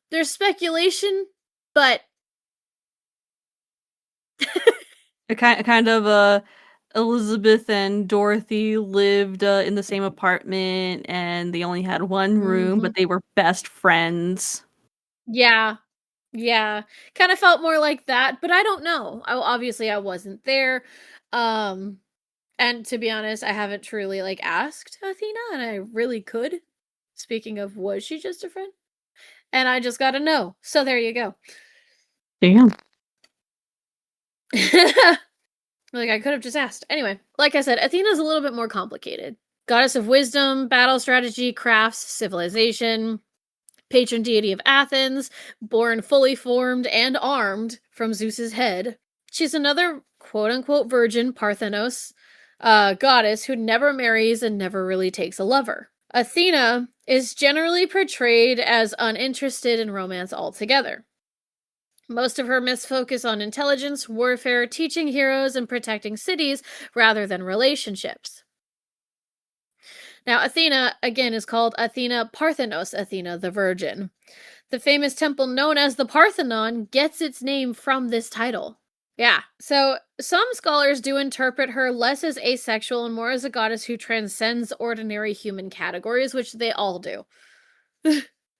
there's speculation, but A kind of Elizabeth and Dorothy lived in the same apartment, and they only had one room, Mhm. but they were best friends. Yeah. Yeah. Kind of felt more like that, but I don't know. Obviously I wasn't there. Um and to be honest, I haven't truly like asked Athena and I really could. Speaking of, was she just a friend? And I just got to know. So there you go. Damn. Like I could have just asked. Anyway, like I said, Athena's a little bit more complicated. Goddess of wisdom, battle strategy, crafts, civilization, patron deity of Athens, born fully formed and armed from Zeus's head. She's another quote-unquote virgin Parthenos goddess who never marries and never really takes a lover. Athena is generally portrayed as uninterested in romance altogether. Most of her myths focus on intelligence, warfare, teaching heroes, and protecting cities rather than relationships. Now, Athena, again, is called Athena Parthenos, Athena the Virgin. The famous temple known as the Parthenon gets its name from this title. Yeah, so some scholars do interpret her less as asexual and more as a goddess who transcends ordinary human categories, which they all do.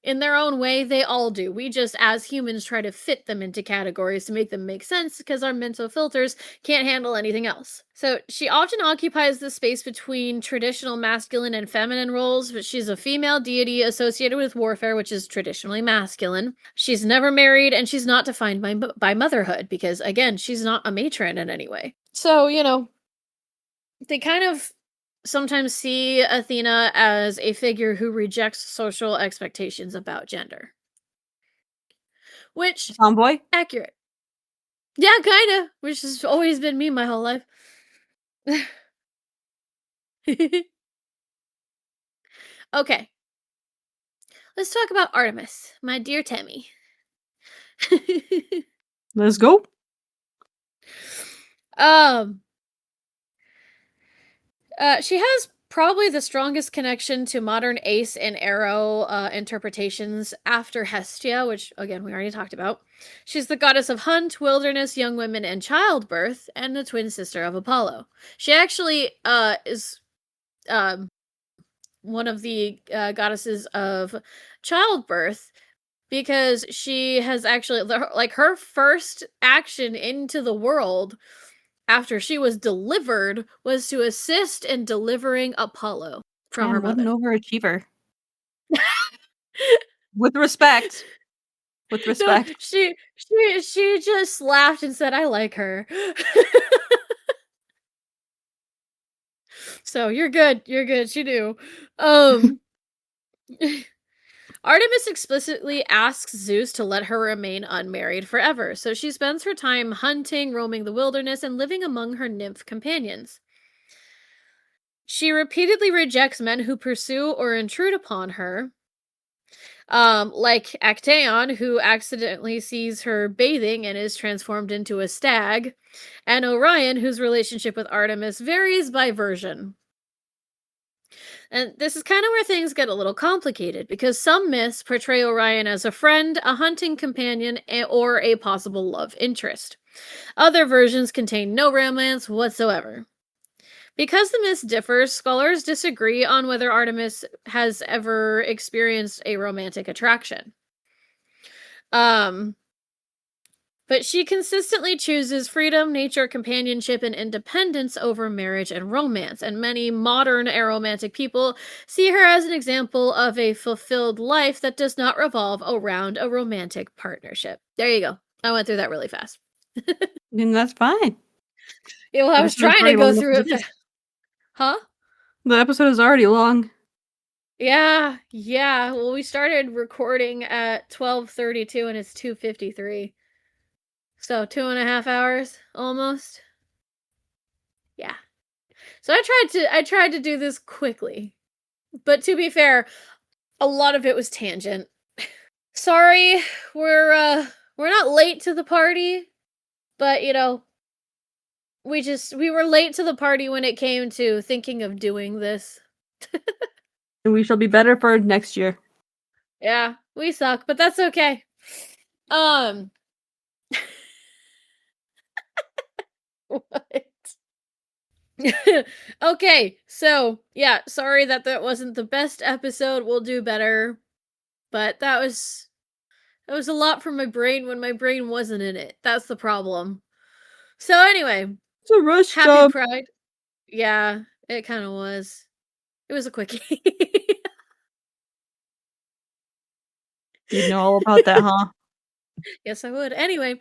In their own way, they all do. We just, as humans, try to fit them into categories to make them make sense because our mental filters can't handle anything else. So she often occupies the space between traditional masculine and feminine roles, but she's a female deity associated with warfare, which is traditionally masculine. She's never married, and she's not defined by motherhood because, again, she's not a matron in any way. So, they kind of sometimes see Athena as a figure who rejects social expectations about gender. Which, Tomboy? accurate. Yeah, kinda. Which has always been me my whole life. Okay. Let's talk about Artemis, my dear Temmie. Let's go. um, she has probably the strongest connection to modern ace and arrow interpretations after Hestia, which, again, we already talked about. She's the goddess of hunt, wilderness, young women, and childbirth, and the twin sister of Apollo. She actually is one of the goddesses of childbirth because she has actually, like, her first action into the world after she was delivered was to assist in delivering Apollo from her Man, what an mother. overachiever. With respect. With No, respect. she just laughed and said, "I like her." So you're good. You're good. She knew. Um Artemis explicitly asks Zeus to let her remain unmarried forever, so she spends her time hunting, roaming the wilderness, and living among her nymph companions. She repeatedly rejects men who pursue or intrude upon her, like Actaeon, who accidentally sees her bathing and is transformed into a stag, and Orion, whose relationship with Artemis varies by version. And this is kind of where things get a little complicated, because some myths portray Orion as a friend, a hunting companion, or a possible love interest. Other versions contain no romance whatsoever. Because the myths differ, scholars disagree on whether Artemis has ever experienced a romantic attraction. But she consistently chooses freedom, nature, companionship, and independence over marriage and romance, and many modern aromantic people see her as an example of a fulfilled life that does not revolve around a romantic partnership. There you go. I went through that really fast. And that's fine. Yeah, well, The I was episode is trying to already long go enough through as it it is. Huh? The episode is already long. Yeah. Well, we started recording at 12:32 and it's 2:53. So 2.5 hours almost. Yeah. So I tried to do this quickly. But to be fair, a lot of it was tangent. Sorry, we're not late to the party, but we were late to the party when it came to thinking of doing this. And we shall be better for next year. Yeah, we suck, but that's okay. Um what? Okay, so yeah, sorry that wasn't the best episode. We'll do better. But that was a lot for my brain when my brain wasn't in it. That's the problem. So anyway, It's a rush happy job. Pride. Yeah, it kind of was. It was a quickie. You'd know all about that, huh? Yes, I would. Anyway,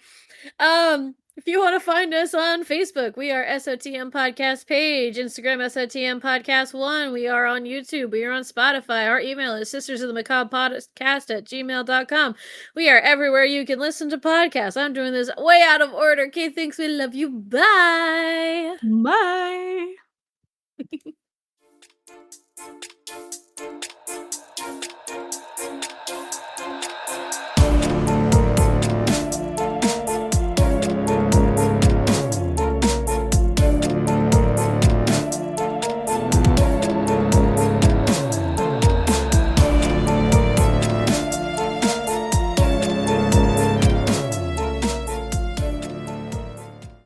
um If you want to find us on Facebook, we are SOTM Podcast page, Instagram SOTM Podcast 1. We are on YouTube. We are on Spotify. Our email is sisters of the macabre podcast at gmail.com. We are everywhere you can listen to podcasts. I'm doing this way out of order. Kay thinks we love you. Bye. Bye.